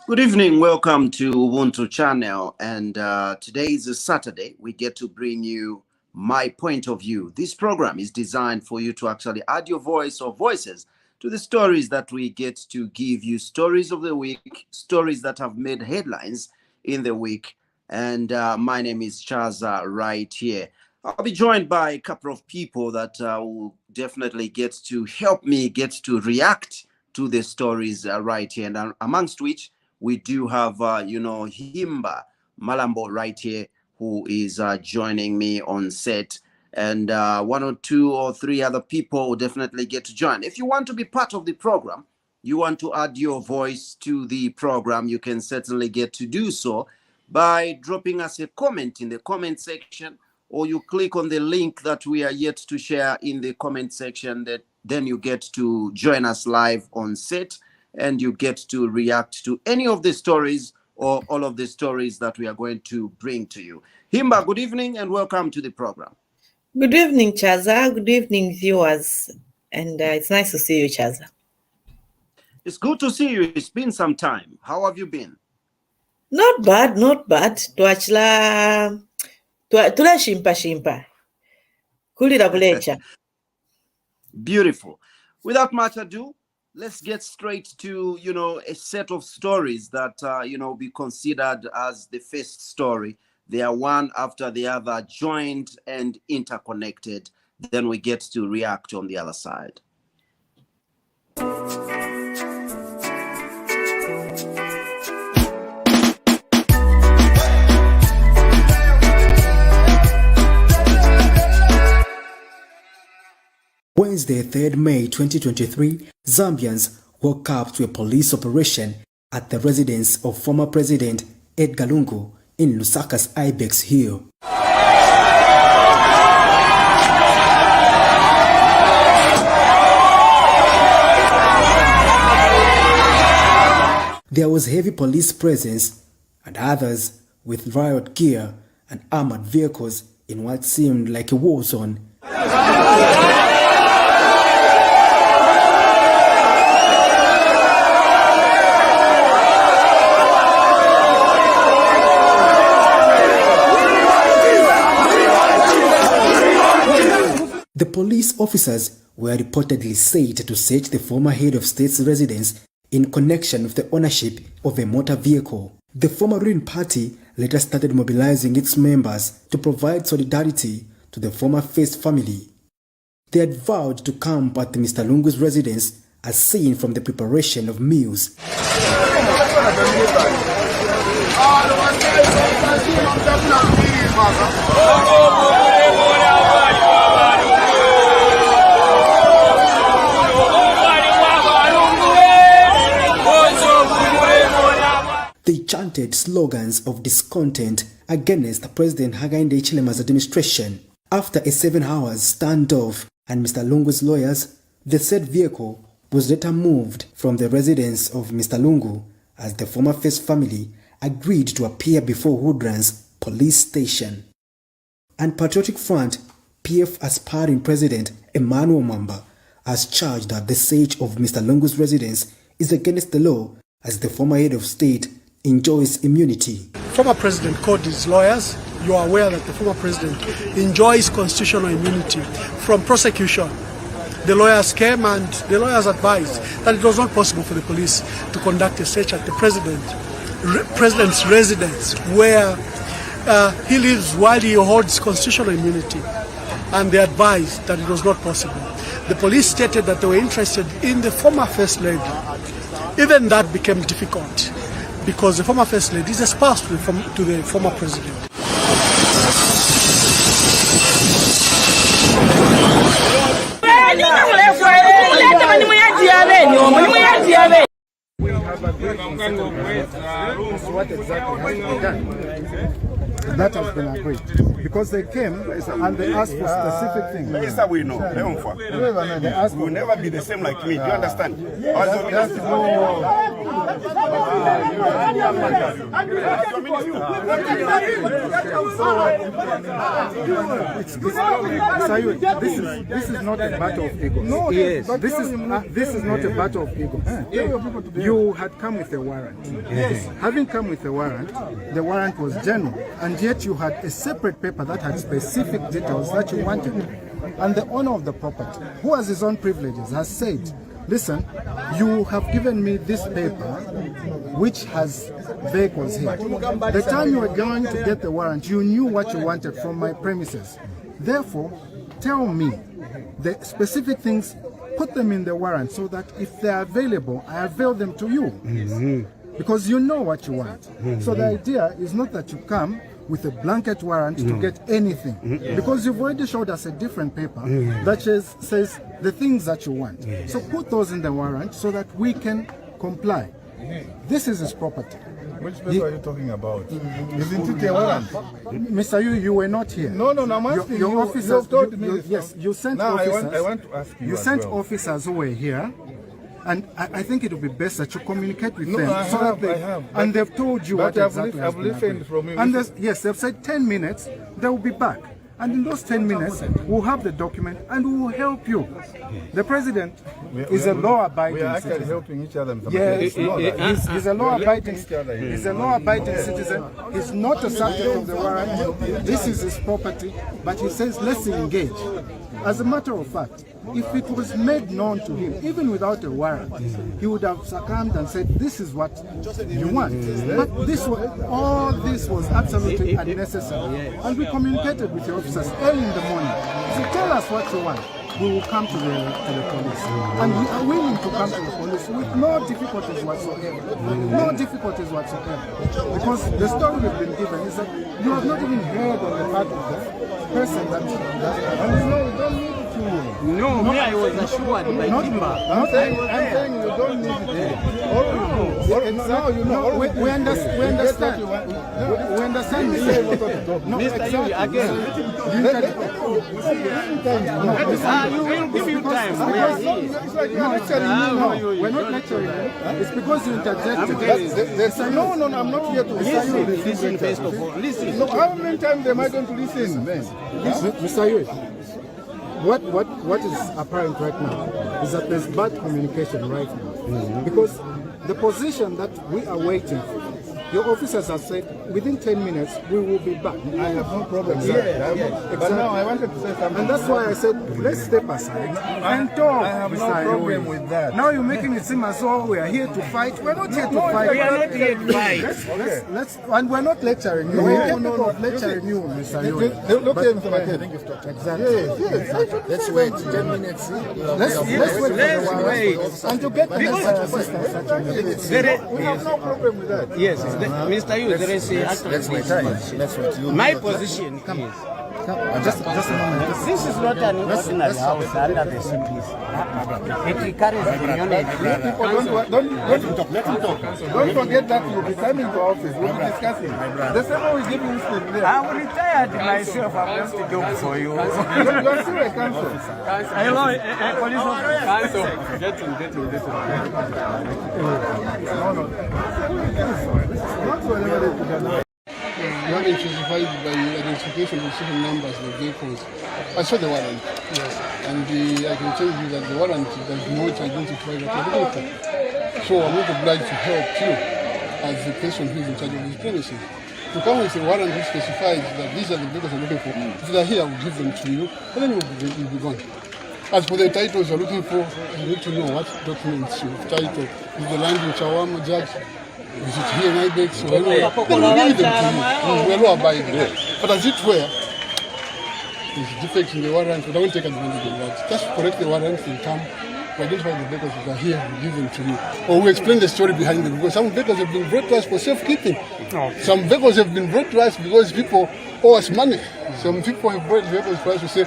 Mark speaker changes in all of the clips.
Speaker 1: Good evening, welcome to Ubuntu channel. And today is a Saturday. We get to bring you my point of view. This program is designed for you to actually add your voice or voices to the stories that we get to give you. Stories of the week, stories that have made headlines in the week. And my name is Chaza right here. I'll be joined by a couple of people that will definitely get to help me get to react to the stories right here. And amongst which, we do have, Himba Malambo right here, who is joining me on set. And one or two or three other people will definitely get to join. If you want to be part of the program, you want to add your voice to the program, you can certainly get to do so by dropping us a comment in the comment section, or you click on the link that we are yet to share in the comment section. Then you get to join us live on set, and you get to react to any of the stories or all of the stories that we are going to bring to you. Himba, good evening and welcome to the program.
Speaker 2: Good evening, Chaza. Good evening, viewers. And it's nice to see you, Chaza.
Speaker 1: It's good to see you. It's been some time. How have you been?
Speaker 2: Not bad, not bad. Tula shimpa. Kulira bulecha.
Speaker 1: Beautiful. Without much ado, let's get straight to, a set of stories that, be considered as the first story. They are one after the other, joined and interconnected. Then we get to react on the other side.
Speaker 3: Wednesday, 3rd May 2023, Zambians woke up to a police operation at the residence of former President Edgar Lungu in Lusaka's Ibex Hill. There was heavy police presence and others with riot gear and armored vehicles in what seemed like a war zone. The police officers were reportedly said to search the former head of state's residence in connection with the ownership of a motor vehicle. The former ruling party later started mobilizing its members to provide solidarity to the former First family. They had vowed to camp at Mr. Lungu's residence as seen from the preparation of meals. They chanted slogans of discontent against President Hakainde Hichilema's administration. After a 7-hour standoff and Mr. Lungu's lawyers, the said vehicle was later moved from the residence of Mr. Lungu as the former First family agreed to appear before Woodlands police station. And Patriotic Front PF aspiring President Emmanuel Mwamba has charged that the search of Mr. Lungu's residence is against the law as the former head of state enjoys immunity.
Speaker 4: Former president called his lawyers. You are aware that the former president enjoys constitutional immunity from prosecution. The lawyers came and the lawyers advised that it was not possible for the police to conduct a search at the president's residence where he lives while he holds constitutional immunity. And they advised that it was not possible. The police stated that they were interested in the former First Lady. Even that became difficult, because the former First Lady is a spouse to the former president.
Speaker 5: We have a great what exactly has been done. That has been agreed. Because they came and they asked for specific things.
Speaker 6: Yes, we know. They will never be the same like me. Do you understand?
Speaker 5: This is not a battle of egos. No, yes. This is not a battle of egos. You had come with a warrant. Yes. Having come with a warrant, the warrant was genuine, and yet you had a separate paper that had specific details that you wanted. And the owner of the property, who has his own privileges, has said, listen, you have given me this paper which has vehicles here. The time you were going to get the warrant, you knew what you wanted from my premises. Therefore, tell me the specific things, put them in the warrant so that if they are available, I avail them to you. Because you know what you want. So the idea is not that you come with a blanket warrant to get anything. Because you've already showed us a different paper that says the things that you want. So put those in the warrant so that we can comply. This is his property.
Speaker 7: Which paper are you talking about? Isn't it a warrant?
Speaker 5: Mr. You were not here.
Speaker 7: No, I'm asking
Speaker 5: your
Speaker 7: you.
Speaker 5: Officers,
Speaker 7: You told me this.
Speaker 5: yes, you sent
Speaker 7: now
Speaker 5: officers.
Speaker 7: I want to ask you.
Speaker 5: You sent officers who were here. And I think it would be best that you communicate with them.
Speaker 7: I have.
Speaker 5: And they've told you what exactly has
Speaker 7: I've
Speaker 5: been
Speaker 7: listened
Speaker 5: agreed.
Speaker 7: from you.
Speaker 5: And yes, they've said 10 minutes, they will be back. And in those 10 minutes, we'll have the document and we will help you. The president is a law-abiding citizen.
Speaker 7: We are actually helping each other.
Speaker 5: Yes, he's a law-abiding citizen. He's not a subject of the warrant. This is his property, but he says, let's engage. As a matter of fact, if it was made known to him, even without a warrant, he would have succumbed and said, this is what you want. But all this was absolutely unnecessary. And we communicated with the officers early in the morning. If you tell us what you want, we will come to the police. And we are willing to come to the police with no difficulties whatsoever. No difficulties whatsoever. Because the story we've been given is that you have not even heard on the part of the person that and you know, we don't need it to.
Speaker 8: No, me, I was assured by Timber.
Speaker 7: I'm saying you don't need it. Now you know.
Speaker 5: We understand. We understand.
Speaker 8: No, Mr. You again. You will give you time.
Speaker 5: We're not lecturing. It's because you interjected.
Speaker 7: No, I'm not here to listen.
Speaker 8: Listen first of all. Listen.
Speaker 7: No, how many times am I going to listen, man?
Speaker 5: Mr. Yui, what is apparent right now is that there's bad communication right now. Because the position that we are waiting for, your officers have said within 10 minutes we will be back.
Speaker 7: I have no problem with that.
Speaker 5: Exactly.
Speaker 7: But now I wanted to say something.
Speaker 5: And that's why I said, let's step aside and talk.
Speaker 7: I have no problem with that.
Speaker 5: Now you're making it seem as though we are here to fight. We're not here to fight.
Speaker 8: We are not here to fight.
Speaker 5: And we're not lecturing you. We're capable of lecturing you, Mr. Yui.
Speaker 7: Look here, Mr. Mackay. I think you've talked.
Speaker 5: Exactly.
Speaker 3: Let's wait 10 minutes.
Speaker 5: Let's wait. And to get the assistance that you need.
Speaker 7: We have no problem with that.
Speaker 8: Yes, Mr. Yu, there is
Speaker 3: Let's wait. Let's wait.
Speaker 8: my position is
Speaker 5: Just a moment.
Speaker 8: this is not an ordinary house under the CPs. It carries the unit.
Speaker 7: Don't forget that you'll be coming to office. We'll be discussing. The same way we give you this there.
Speaker 8: I'm retired myself. I'm left to do for you.
Speaker 7: You are still a council.
Speaker 8: Hello, police council. Get him.
Speaker 7: Not whatever they put on.
Speaker 9: You have identified by identification of certain numbers of vehicles. I saw the warrant. Yes. And I can tell you that the warrant does not identify what you're looking for. So I'm not obliged to help you as the person who is in charge of these premises. To come with a warrant which specifies that these are the vehicles I'm looking for, if they're here, I will give them to you, and then you'll be gone. As for the titles you're looking for, you need to know what documents you've titled. Is the land in Chawama, Judge? Is it here in Ibex? So then we'll give them to you. We're law abiding. But as it were, there's defects in the warrant. We don't take advantage of that. Just correct the warrant and come. We identify the vehicles that are here, we give them to you. Or we explain the story behind them. Because some vehicles have been brought to us for safekeeping. Some vehicles have been brought to us because people owe us money. Some people have bought vehicles for us to say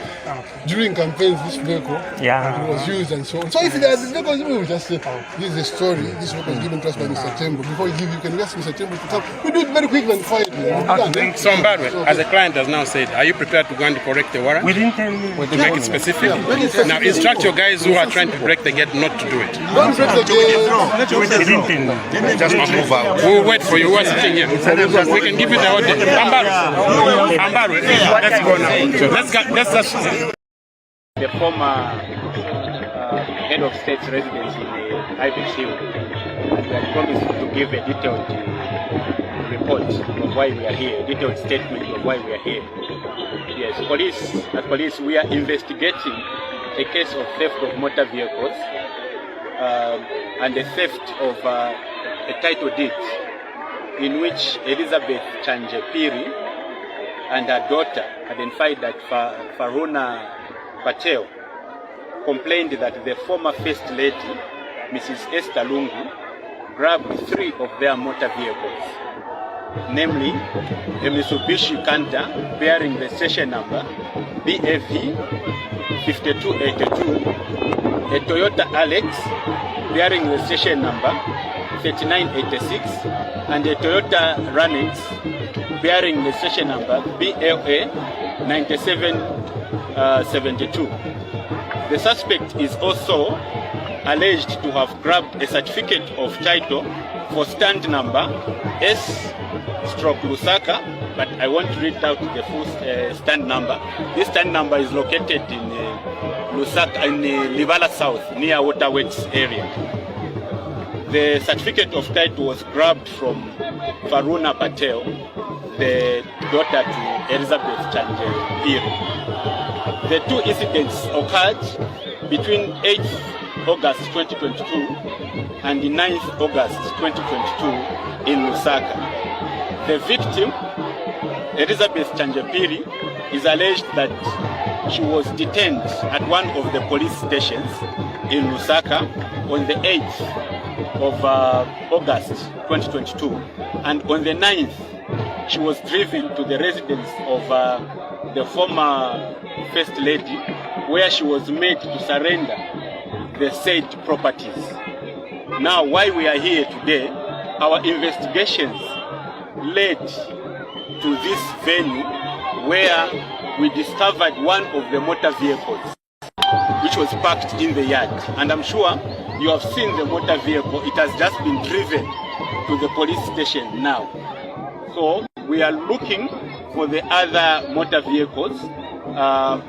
Speaker 9: during campaigns this vehicle was used and so on. So if there are the vehicles, we will just say, this is a story, this vehicle was given to us by Mr. Tembo. Before we give you can ask Mr. Tembo to tell. We do it very quickly and quietly.
Speaker 10: So Mbarwe, as a client has now said, are you prepared to go and correct the warrant?
Speaker 8: Within 10 minutes.
Speaker 10: To make it specific? Now instruct your guys who are trying to break the gate not to do it.
Speaker 9: Don't break the gate.
Speaker 10: Just move out. We'll wait for you. Who are sitting here? We can give you the order. Mbarwe, let's go now. Let's just...
Speaker 11: The former head of state's residence in Ibex Hill, and we had promised to give a detailed report of why we are here, a detailed statement of why we are here. Yes, police, we are investigating a case of theft of motor vehicles and the theft of a title deed in which Elizabeth Chanjepiri and her daughter, identified that Faruna Patel, complained that the former First Lady, Mrs. Esther Lungu, grabbed 3 of their motor vehicles, namely a Mitsubishi Canter bearing the station number BFV 5282, a Toyota Alex bearing the station number 3986, and a Toyota Ranix bearing the station number BLA 9772. The suspect is also alleged to have grabbed a certificate of title for stand number S/Lusaka, but I won't read out the full stand number. This stand number is located in Lusaka, in Livala South, near Waterworks area. The certificate of title was grabbed from Faruna Patel, the daughter to Elizabeth Chanjepiri. The 2 incidents occurred between 8th August 2022 and 9th August 2022 in Lusaka. The victim, Elizabeth Chanjepiri, is alleged that she was detained at one of the police stations in Lusaka on the 8th of August 2022, and on the 9th she was driven to the residence of the former First Lady, where she was made to surrender the said properties. Now, why we are here today, our investigations led to this venue where we discovered one of the motor vehicles which was parked in the yard. And I'm sure you have seen the motor vehicle. It has just been driven to the police station now. So we are looking for the other motor vehicles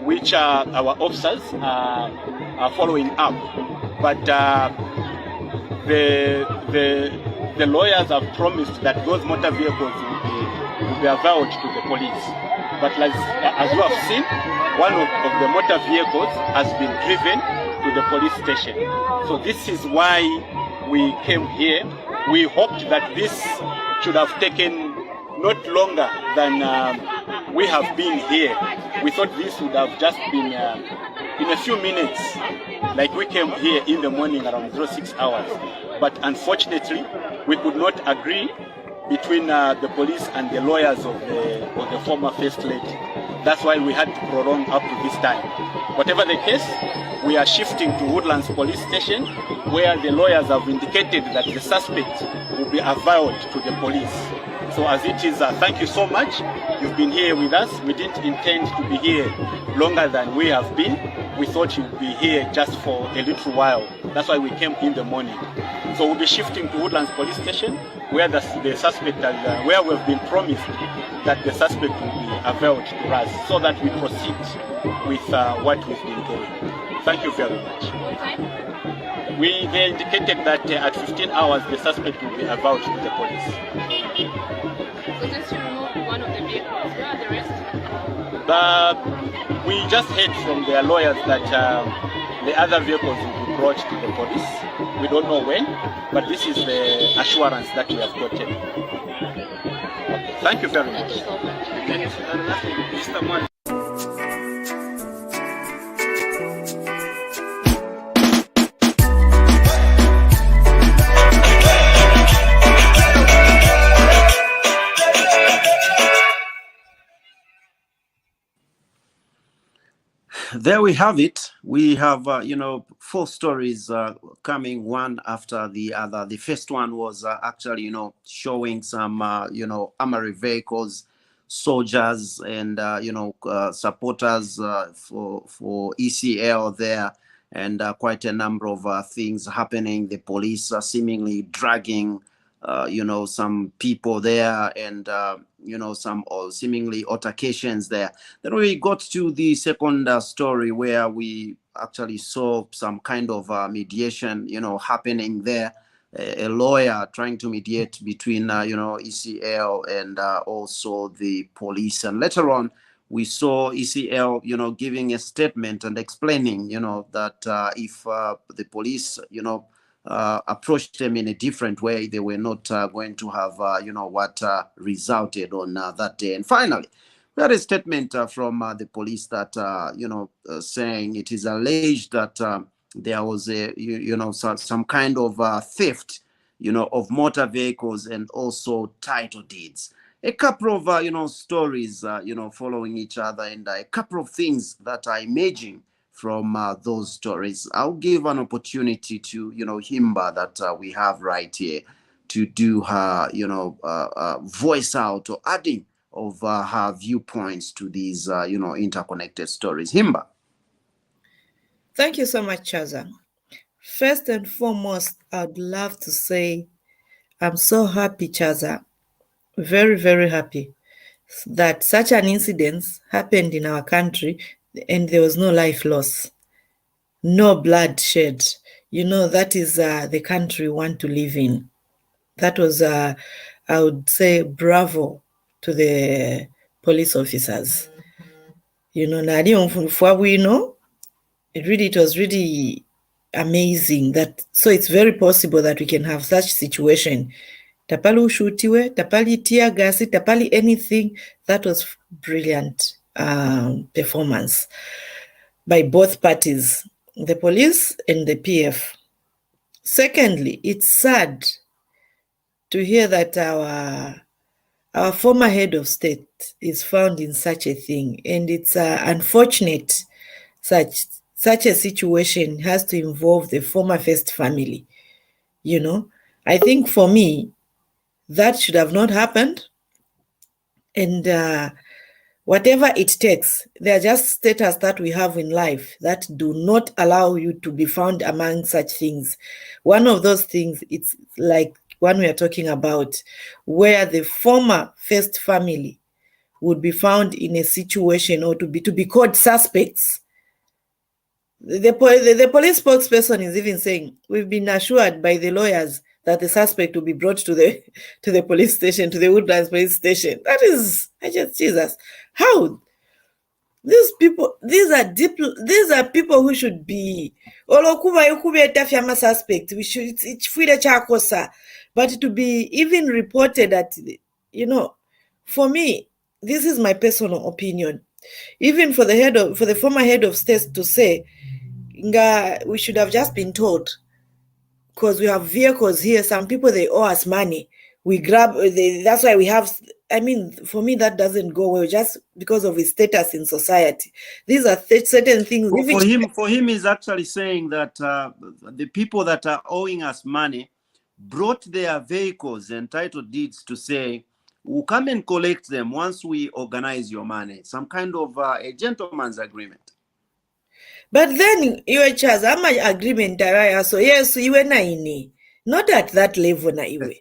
Speaker 11: which our officers are following up. But the lawyers have promised that those motor vehicles will be avowed to the police. But as you have seen, one of the motor vehicles has been driven to the police station. So this is why we came here. We hoped that this should have taken not longer than we have been here. We thought this would have just been in a few minutes, like we came here in the morning around 06 hours. But unfortunately, we could not agree between the police and the lawyers of the former First Lady. That's why we had to prolong up to this time. Whatever the case, we are shifting to Woodlands Police Station, where the lawyers have indicated that the suspect will be avowed to the police. So as it is, thank you so much. You've been here with us. We didn't intend to be here longer than we have been. We thought you'd be here just for a little while. That's why we came in the morning. So we'll be shifting to Woodlands Police Station, where the suspect, where we've been promised that the suspect will be avowed to us, so that we proceed with what we've been doing. Thank you very much. They indicated that at 15 hours the suspect will be avowed to the police.
Speaker 12: So just to remove one of the vehicles, where are the rest?
Speaker 11: We just heard from their lawyers that the other vehicles will be brought to the police. We don't know when, but this is the assurance that we have gotten. Okay. Thank you very much. Thank you.
Speaker 1: there we have it. We have, 4 stories coming one after the other. The first one was actually, showing some, armored vehicles, soldiers, and supporters for ECL there, and quite a number of things happening. The police are seemingly dragging some people there, and some seemingly altercations there. Then we got to the second story, where we actually saw some kind of mediation happening there, a lawyer trying to mediate between ECL and also the police. And later on we saw ECL giving a statement and explaining that if the police approached them in a different way, they were not going to have what resulted on that day. And finally, we had a statement from the police that saying it is alleged that there was a some kind of theft of motor vehicles and also title deeds. A couple of stories following each other, and a couple of things that are emerging from those stories. I'll give an opportunity to Himba that we have right here to do her voice out or adding of her viewpoints to these interconnected stories. Himba.
Speaker 2: Thank you so much, Chaza. First and foremost, I'd love to say I'm so happy, Chaza, very, very happy that such an incident happened in our country and there was no life loss, no blood shed. That is the country we want to live in. That was, I would say, bravo to the police officers. It was really amazing that. So it's very possible that we can have such situation. Tapali ushutiwe, tapali tear gas, tapali anything. That was brilliant performance by both parties, the police and the PF. Secondly, it's sad to hear that our former head of state is found in such a thing, and it's unfortunate such a situation has to involve the former first family. I think for me, that should have not happened. And whatever it takes, there are just status that we have in life that do not allow you to be found among such things. One of those things, it's like one we are talking about, where the former first family would be found in a situation or to be called suspects. The police spokesperson is even saying, we've been assured by the lawyers that the suspect will be brought to the police station, to the Woodlands police station. That is, Jesus. How? These are people who should be suspect. But to be even reported that, for me, this is my personal opinion. Even for the former head of state to say, we should have just been told, because we have vehicles here. Some people, they owe us money. We grab, that's why we have, for me, that doesn't go well just because of his status in society. These are certain things.
Speaker 1: For him, he's actually saying that the people that are owing us money brought their vehicles and title deeds to say, we'll come and collect them once we organize your money. Some kind of a gentleman's agreement.
Speaker 2: But then you has how much agreement so yes, you were not at that level na iwe.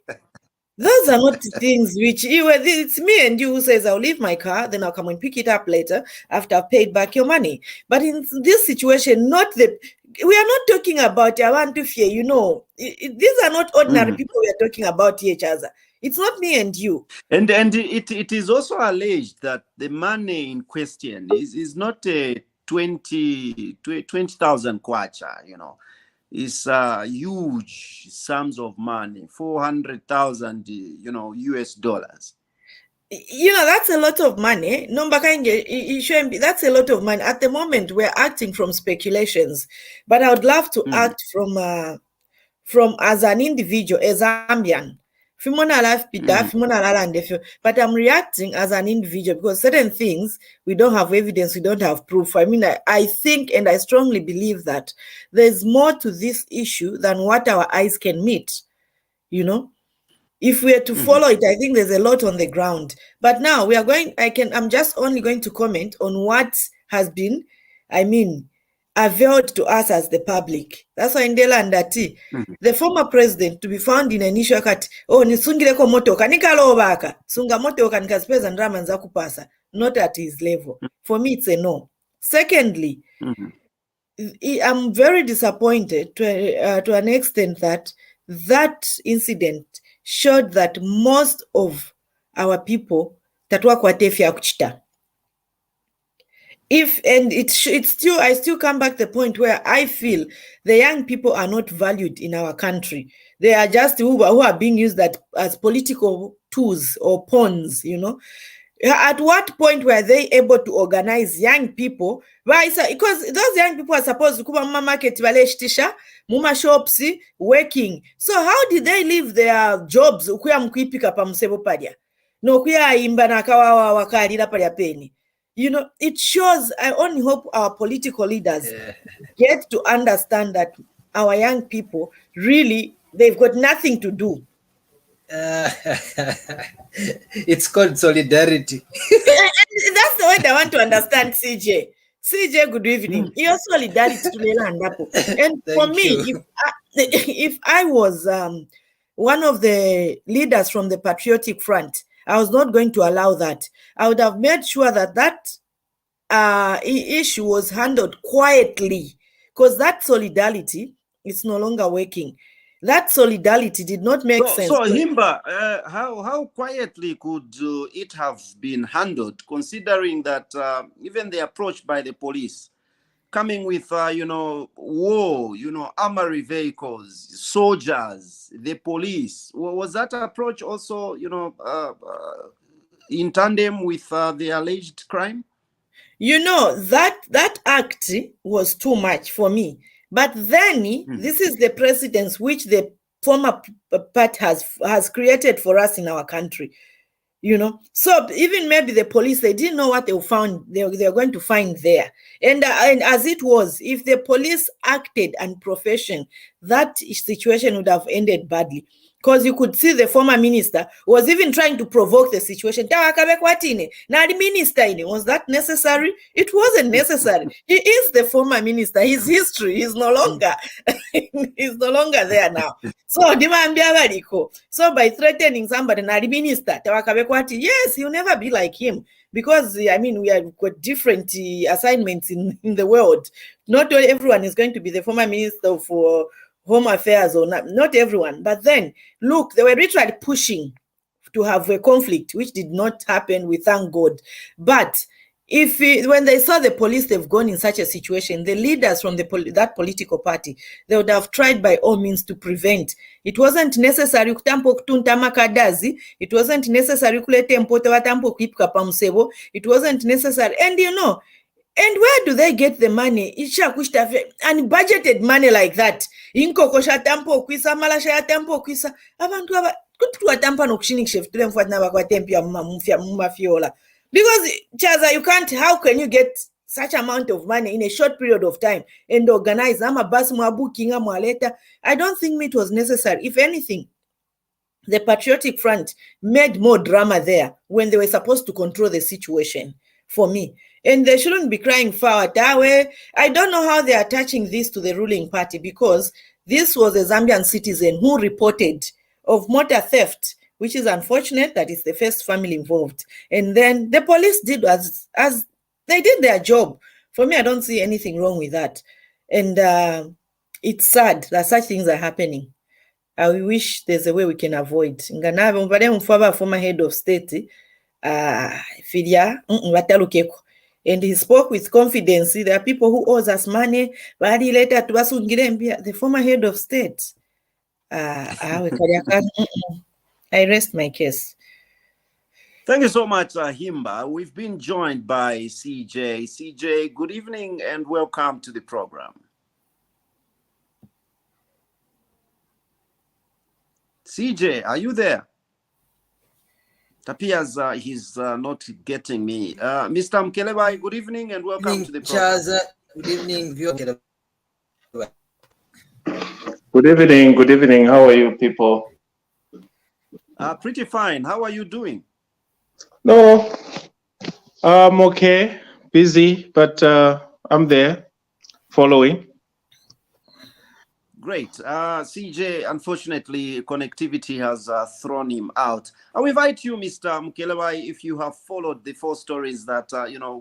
Speaker 2: Those are not things which it's me and you who says I'll leave my car, then I'll come and pick it up later after I've paid back your money. But in this situation, we are not talking about I want to fear, these are not ordinary people we are talking about here, Chaza. It's not me and you. And
Speaker 1: it is also alleged that the money in question is not a 20,000 kwacha, It's huge sums of money, 400,000, US dollars.
Speaker 2: That's a lot of money. It shouldn't be. That's a lot of money. At the moment, we're acting from speculations, but I would love to act from as an individual, a Zambian, Fimona life Peter, Fimona Lalande, but I'm reacting as an individual because certain things we don't have evidence, we don't have proof. I mean, I think and I strongly believe that there's more to this issue than what our eyes can meet. You know, if we are to follow it, I think there's a lot on the ground. But now we are going, I'm just only going to comment on what has been, availed to us as the public. That's why Ndela Ndati, the former president, to be found in an issue kat, nisungileko motoka, nikalobaka, sunga motoka nikaspeza ndrama nza kupasa, not at his level. For me, it's a no. Secondly, I'm very disappointed to an extent that incident showed that most of our people tatwa kwa tefi ya kuchita. I still come back to the point where I feel the young people are not valued in our country. They are just who are being used as political tools or pawns, you know. At what point were they able to organize young people? Because those young people are supposed to come to market, muma shops, working. So how did they leave their jobs? No, you know, it shows, I only hope our political leaders get to understand that our young people, really, they've got nothing to do.
Speaker 13: It's called solidarity.
Speaker 2: That's the way I want to understand, CJ. CJ, good evening. Your solidarity to Lelandapo. And for me, if I was one of the leaders from the Patriotic Front, I was not going to allow that. I would have made sure that issue was handled quietly, because that solidarity is no longer working. That solidarity did not make sense.
Speaker 1: So Himba, how quietly could it have been handled, considering that even the approach by the police, coming with war, armory vehicles, soldiers, the police, was that approach also in tandem with the alleged crime?
Speaker 2: That act was too much for me. But then this is the precedence which the former part has created for us in our country. So even maybe the police, they didn't know what they found. They're going to find there. And as it was, if the police acted unprofessional, that situation would have ended badly. Because you could see the former minister was even trying to provoke the situation. Was that necessary? It wasn't necessary. He is the former minister. His history is no longer he's no longer there now. So by threatening somebody, minister, yes, he'll never be like him. Because we have got different assignments in the world. Not everyone is going to be the former minister for Home Affairs or not everyone. But then, look, they were literally pushing to have a conflict, which did not happen, we thank God. But when they saw the police, they've gone in such a situation, the leaders from that political party, they would have tried by all means to prevent. It wasn't necessary. It wasn't necessary. It wasn't necessary. And where do they get the money? And budgeted money like that. Inkokosha tampo kwisa malasha tampo kwisa. Abantu aba kutuwa tampa no kushinikishe fitule mfuatna bakwa tempi ya mafiola. Because Chaza, how can you get such amount of money in a short period of time and organize bus booking letter? I don't think it was necessary. If anything, the Patriotic Front made more drama there when they were supposed to control the situation, for me. And they shouldn't be crying foul. I don't know how they are attaching this to the ruling party, because this was a Zambian citizen who reported of motor theft, which is unfortunate that it's the first family involved. And then the police did as they did their job. For me, I don't see anything wrong with that. And it's sad that such things are happening. I wish there's a way we can avoid. Former head of state, and he spoke with confidence. There are people who owe us money, but he later to us the former head of state. I rest my case.
Speaker 1: Thank you so much, Himba. We've been joined by CJ. CJ, good evening and welcome to the program. CJ, are you there? It appears he's not getting me. Mr. Mkelebai, good evening and welcome to the program.
Speaker 13: Good evening, viewer.
Speaker 14: Good evening. Good evening. How are you people?
Speaker 1: Pretty fine. How are you doing?
Speaker 14: No, I'm okay. Busy, but I'm there, following.
Speaker 1: Great. CJ, unfortunately, connectivity has thrown him out. I'll invite you, Mr. Mkelebai, if you have followed the 4 stories that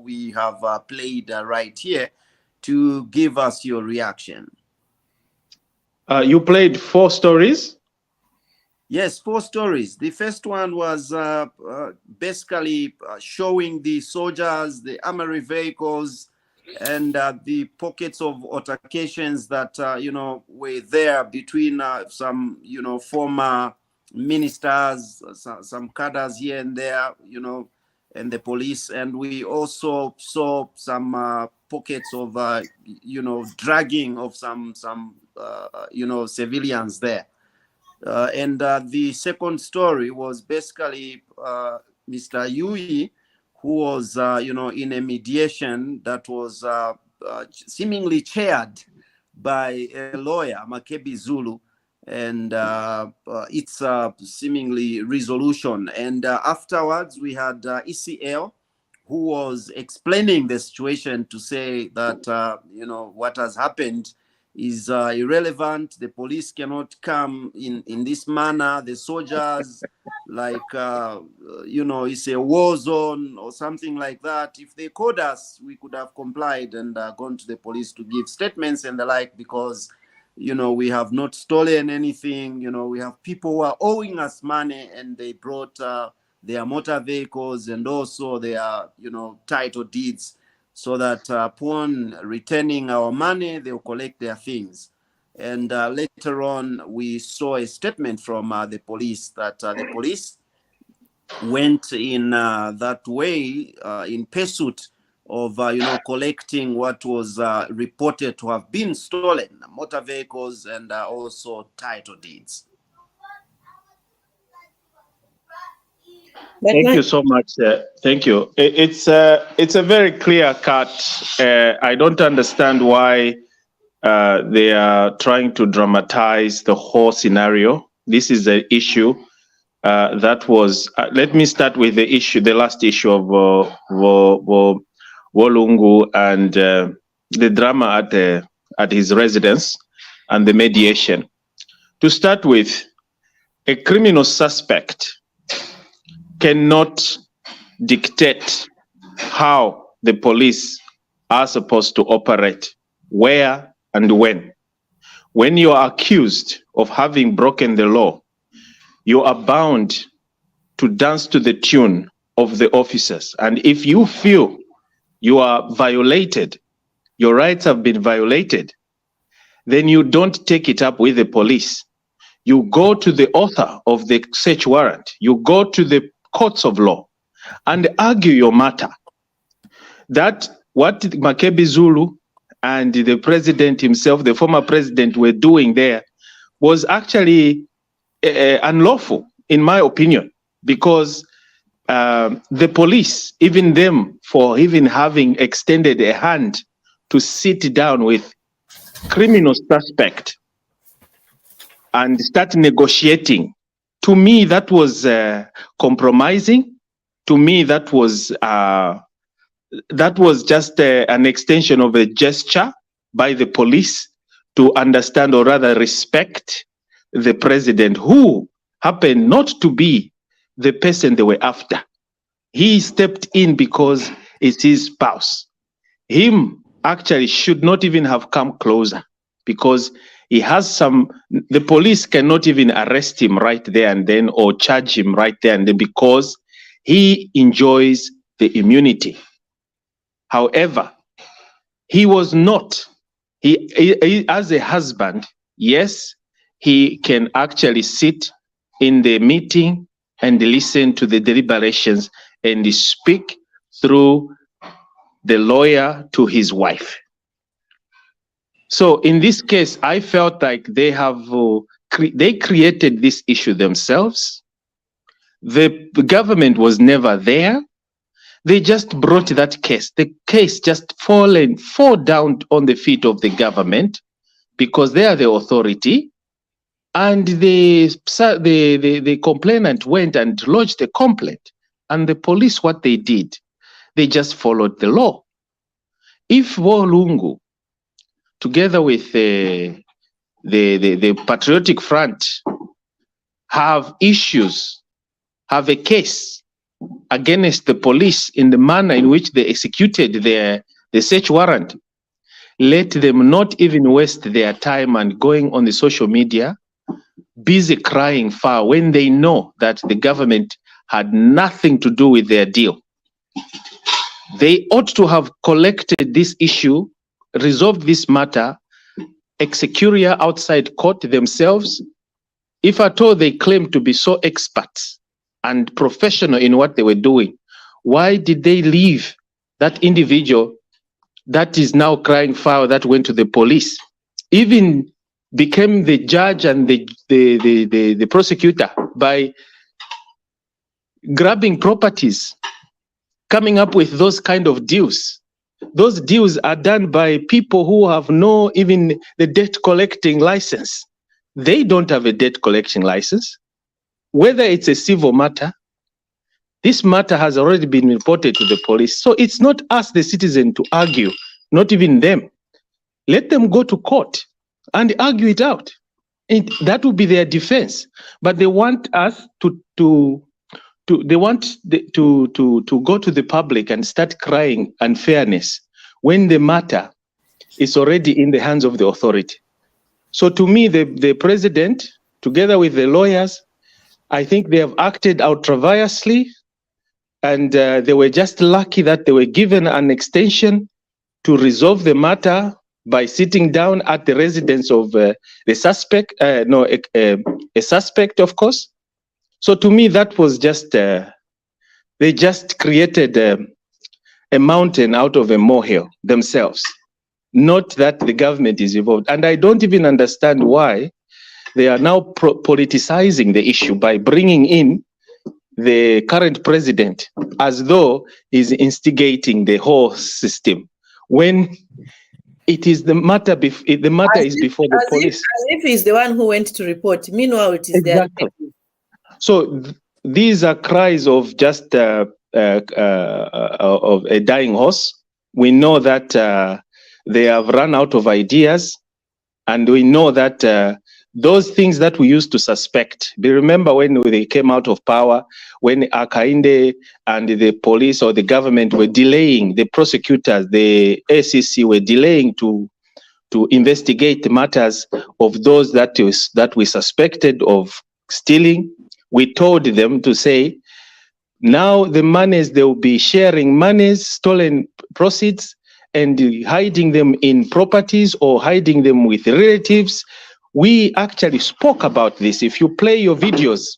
Speaker 1: we have played right here, to give us your reaction.
Speaker 14: You played 4 stories?
Speaker 1: Yes, 4 stories. The first one was basically showing the soldiers, the armory vehicles, and the pockets of altercations that were there between some former ministers, some cadres here and there, and the police. And we also saw some pockets of dragging of some civilians there. And the second story was basically Mr. Yui, who was, in a mediation that was seemingly chaired by a lawyer, Makebi Zulu, and its seemingly resolution. And afterwards, we had ECL, who was explaining the situation to say that, what has happened is irrelevant. The police cannot come in this manner. The soldiers, like, it's a war zone or something like that. If they called us, we could have complied and gone to the police to give statements and the like, because, we have not stolen anything. We have people who are owing us money, and they brought their motor vehicles and also their, title deeds, so that upon returning our money, they'll collect their things. And later on, we saw a statement from the police that the police went in that way in pursuit of, collecting what was reported to have been stolen, motor vehicles and also title deeds.
Speaker 14: Thank you so much. Thank you. It's a very clear cut. I don't understand why they are trying to dramatize the whole scenario. This is an issue that was. Let me start with the last issue of Walungu and the drama at his residence and the mediation. To start with, a criminal suspect cannot dictate how the police are supposed to operate, where and when. When you are accused of having broken the law, you are bound to dance to the tune of the officers. And if you feel you are violated, your rights have been violated, then you don't take it up with the police. You go to the author of the search warrant. You go to the courts of law and argue your matter. That what Makebi Zulu and the president himself, the former president, were doing there was actually unlawful, in my opinion, because the police, even them, for even having extended a hand to sit down with criminal suspect and start negotiating. To me, that was compromising. To me, that was just an extension of a gesture by the police to understand, or rather respect, the president, who happened not to be the person they were after. He stepped in because it's his spouse. Him actually should not even have come closer, because he has the police cannot even arrest him right there and then, or charge him right there and then, because he enjoys the immunity. However, he was not, he as a husband, yes, he can actually sit in the meeting and listen to the deliberations and speak through the lawyer to his wife. So in this case, I felt like they have they created this issue themselves. The government was never there. They just brought that case. The case just fall down on the feet of the government because they are the authority. And the complainant went and lodged a complaint. And the police, what they did, they just followed the law. If Walungu, together with the Patriotic Front, have issues, have a case against the police in the manner in which they executed the search warrant, let them not even waste their time and going on the social media, busy crying foul when they know that the government had nothing to do with their deal. They ought to have collected this issue, resolved this matter, ex curia outside court themselves. If at all they claim to be so experts and professional in what they were doing, why did they leave that individual that is now crying foul that went to the police, even became the judge and the prosecutor by grabbing properties, coming up with those kind of deals? Those deals are done by people who have no even the debt collecting license. They don't have a debt collection license. Whether it's a civil matter, this matter has already been reported to the police. So it's not us, the citizen, to argue, not even them. Let them go to court and argue it out. That would be their defense. But they want us to go to the public and start crying unfairness when the matter is already in the hands of the authority. So to me, the president, together with the lawyers, I think they have acted ultra-viriously, and they were just lucky that they were given an extension to resolve the matter by sitting down at the residence of the suspect, a suspect, of course. So to me, that was just, they just created a mountain out of a molehill themselves, not that the government is involved. And I don't even understand why they are now politicizing the issue by bringing in the current president as though he's instigating the whole system, when it is the matter is before the police.
Speaker 2: As if he's the one who went to report. Meanwhile, it is
Speaker 14: exactly. So these are cries of just of a dying horse. We know that they have run out of ideas, and we know that those things that we used to suspect. Remember when they came out of power, when Akainde and the police or the government were delaying, the prosecutors, the ACC were delaying to investigate matters of those that we suspected of stealing. We told them to say, now the monies, they will be sharing monies, stolen proceeds, and hiding them in properties or hiding them with relatives. We actually spoke about this. If you play your videos,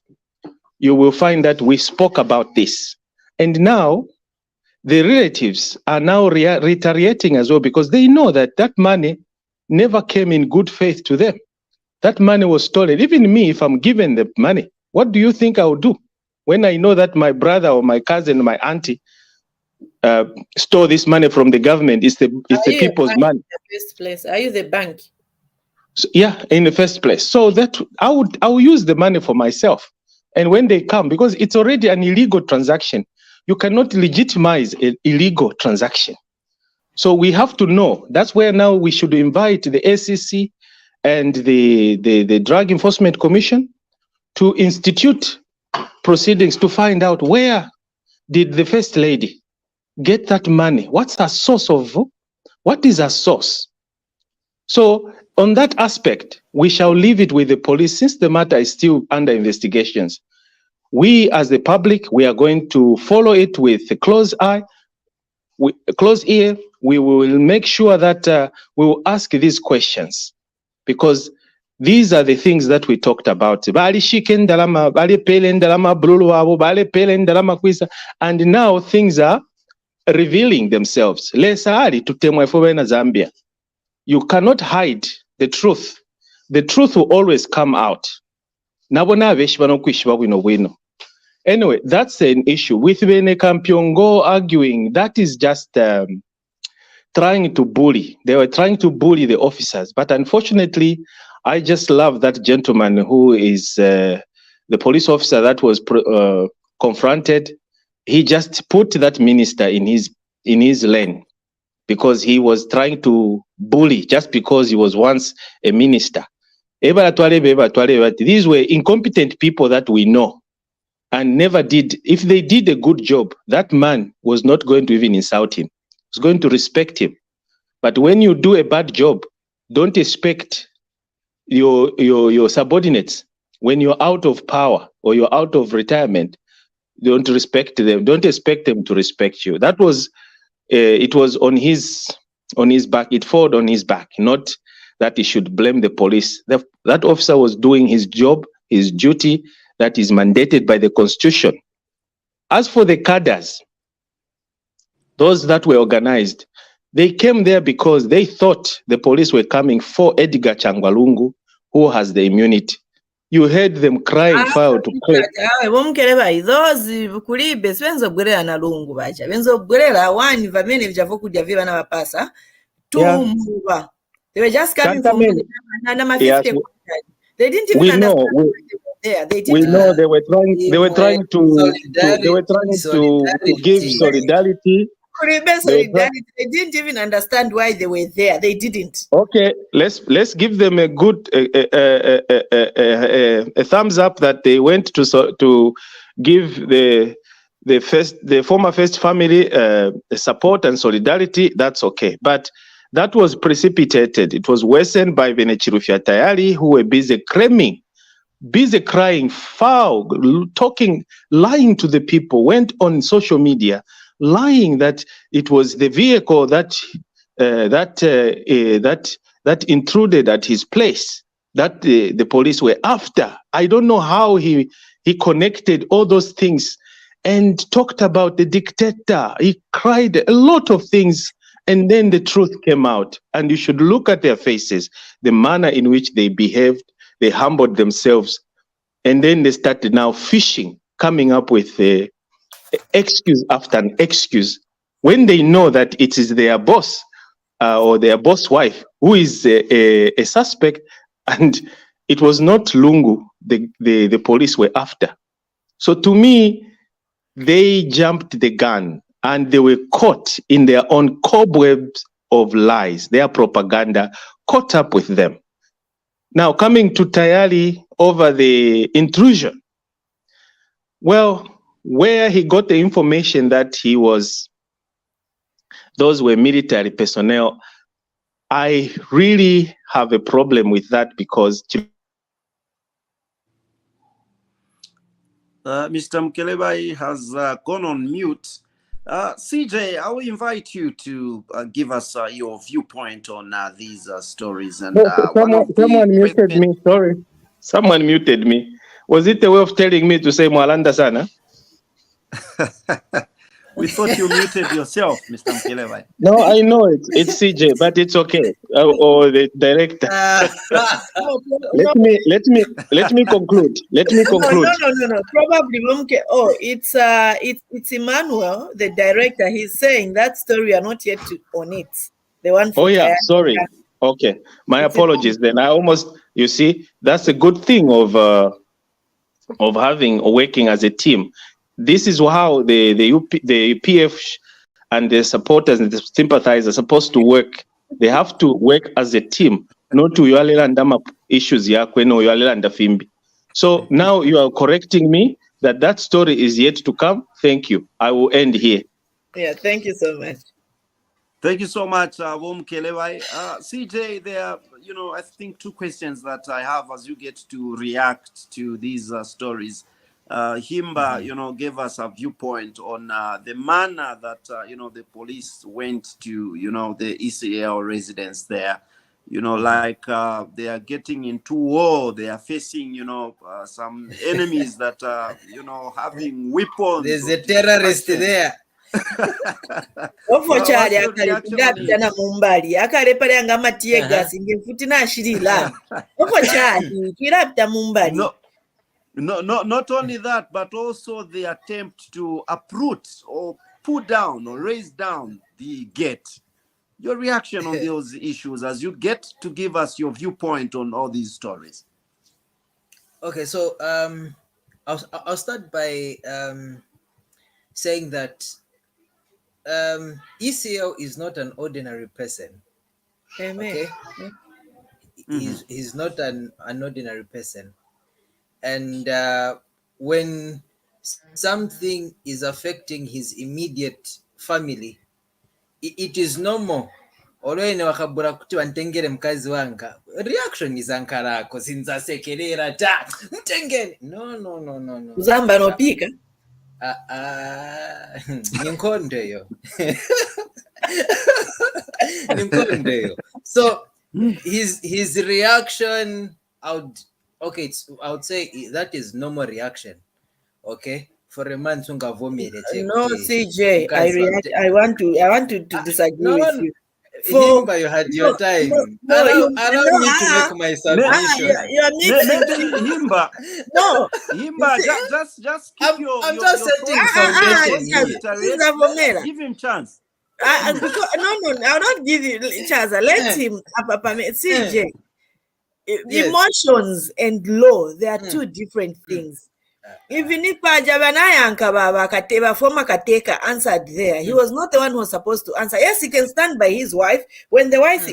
Speaker 14: you will find that we spoke about this. And now the relatives are now retaliating as well, because they know that that money never came in good faith to them. That money was stolen. Even me, if I'm given the money, what do you think I will do when I know that my brother or my cousin or my auntie stole this money from the government? It's the people's money.
Speaker 2: In the first place, are you the bank?
Speaker 14: So, yeah, in the first place. So that I will use the money for myself. And when they come, because it's already an illegal transaction, you cannot legitimize an illegal transaction. So we have to know. That's where now we should invite the ACC and the Drug Enforcement Commission to institute proceedings to find out where did the First Lady get that money? What's her source of? What is her source? So on that aspect, we shall leave it with the police, since the matter is still under investigations. We, as the public, we are going to follow it with a close eye, with a close ear. We will make sure that we will ask these questions, because these are the things that we talked about. And now things are revealing themselves. You cannot hide the truth the truth will always come out. Anyway, that's an issue. With Bene Kampyongo arguing, that is just trying to bully. They were trying to bully the officers. But unfortunately, I just love that gentleman who is the police officer that was confronted. He just put that minister in his lane because he was trying to bully just because he was once a minister. These were incompetent people that we know and never did. If they did a good job, that man was not going to even insult him. He was going to respect him. But when you do a bad job, don't expect your subordinates, when you're out of power or you're out of retirement, don't respect them. Don't expect them to respect you. That was, it was on his back. It fell on his back, not that he should blame the police. That officer was doing his job, his duty that is mandated by the Constitution. As for the cadres, those that were organized, they came there because they thought the police were coming for Edgar Changwalungu, who has the immunity. You heard them crying foul to play.
Speaker 2: Those kulibe siwenzo bwerera na lungu bacha. Benzo bwerera wani vamene vijavo kudya viva na mapasa. Tumuba. They were just coming from
Speaker 14: Yes.
Speaker 2: They didn't even understand there.
Speaker 14: We know they were trying to give solidarity.
Speaker 2: They didn't even understand why they were there. They didn't.
Speaker 14: Okay, let's give them a good a thumbs up that they went to give the former first family support and solidarity. That's okay, but that was precipitated. It was worsened by Venechirufya Tayari, who were busy crying foul, talking, lying to the people, went on social media, lying that it was the vehicle that intruded at his place, that the police were after. I don't know how he connected all those things and talked about the dictator. He cried a lot of things, and then the truth came out. And you should look at their faces, the manner in which they behaved. They humbled themselves, and then they started now fishing, coming up with excuse after an excuse, when they know that it is their boss or their boss wife who is a suspect, and it was not Lungu the police were after. So to me, they jumped the gun and they were caught in their own cobwebs of lies. Their propaganda caught up with them. Now, coming to Tayari over the intrusion, well, where he got the information that those were military personnel, I really have a problem with that because
Speaker 1: Mr. Mukelebai has gone on mute. CJ, I will invite you to give us your viewpoint on these stories. And
Speaker 14: someone muted me. Sorry, someone muted me. Was it a way of telling me to say Mwalanda Sana?
Speaker 1: We thought you muted yourself, Mr. Mukelebai.
Speaker 14: No, I know it's CJ, but it's okay. Or the director. Let me conclude.
Speaker 2: No. Probably it's Emmanuel, the director. He's saying that story are not yet on it. The one.
Speaker 14: Oh yeah, sorry. Okay, my apologies. Then I almost, you see, that's a good thing of having or working as a team. This is how the UPF and the supporters and the sympathizers are supposed to work. They have to work as a team, not to Yualelanda issues yakweno Yualelanda Fimbi. So now you are correcting me that story is yet to come. Thank you. I will end here.
Speaker 2: Yeah, thank you so much.
Speaker 1: Thank you so much, Mukelebai. CJ, there are, I think 2 questions that I have as you get to react to these stories. Himba, gave us a viewpoint on the manner that, the police went to, the ECL residence there. They are getting into war. They are facing, some enemies that are, having weapons.
Speaker 13: There's a terrorist there.
Speaker 2: Ofo chali
Speaker 1: What's your reaction on
Speaker 2: akali
Speaker 1: it?
Speaker 2: na mumbali akalepale anga matie gas ngefuti na shirila. Ofo chali twirapita mumbali.
Speaker 1: Not only that, but also the attempt to uproot or put down or raise down the gate. Your reaction on those issues as you get to give us your viewpoint on all these stories.
Speaker 13: Okay, so I'll start by saying that ECL is not an ordinary person.
Speaker 2: Amen.
Speaker 13: Okay, he's not an ordinary person, and when something is affecting his immediate family, it is normal. Olwene wakabura kuti wantengere mkazi wanga, reaction is ankarako sinza sekerera ta mtengere. No.
Speaker 2: Uzamba no pika.
Speaker 13: Ninkondeyo. Ninkondeyo. So his reaction, I would say that is normal reaction. Okay, for a man to vomit.
Speaker 2: No, CJ, I want to disagree with you.
Speaker 13: Himba, you had your time. Allow me to make my submission.
Speaker 2: You're mixing
Speaker 1: Himba.
Speaker 2: No,
Speaker 1: Himba, just keep your.
Speaker 13: I'm just setting foundation.
Speaker 1: Give him chance.
Speaker 2: No, I'll not give you chance. Let him. CJ, emotions and law, they are two different things. Even if Pajabanayanka former Kateka answered there, he was not the one who was supposed to answer. Yes, he can stand by his wife when the wife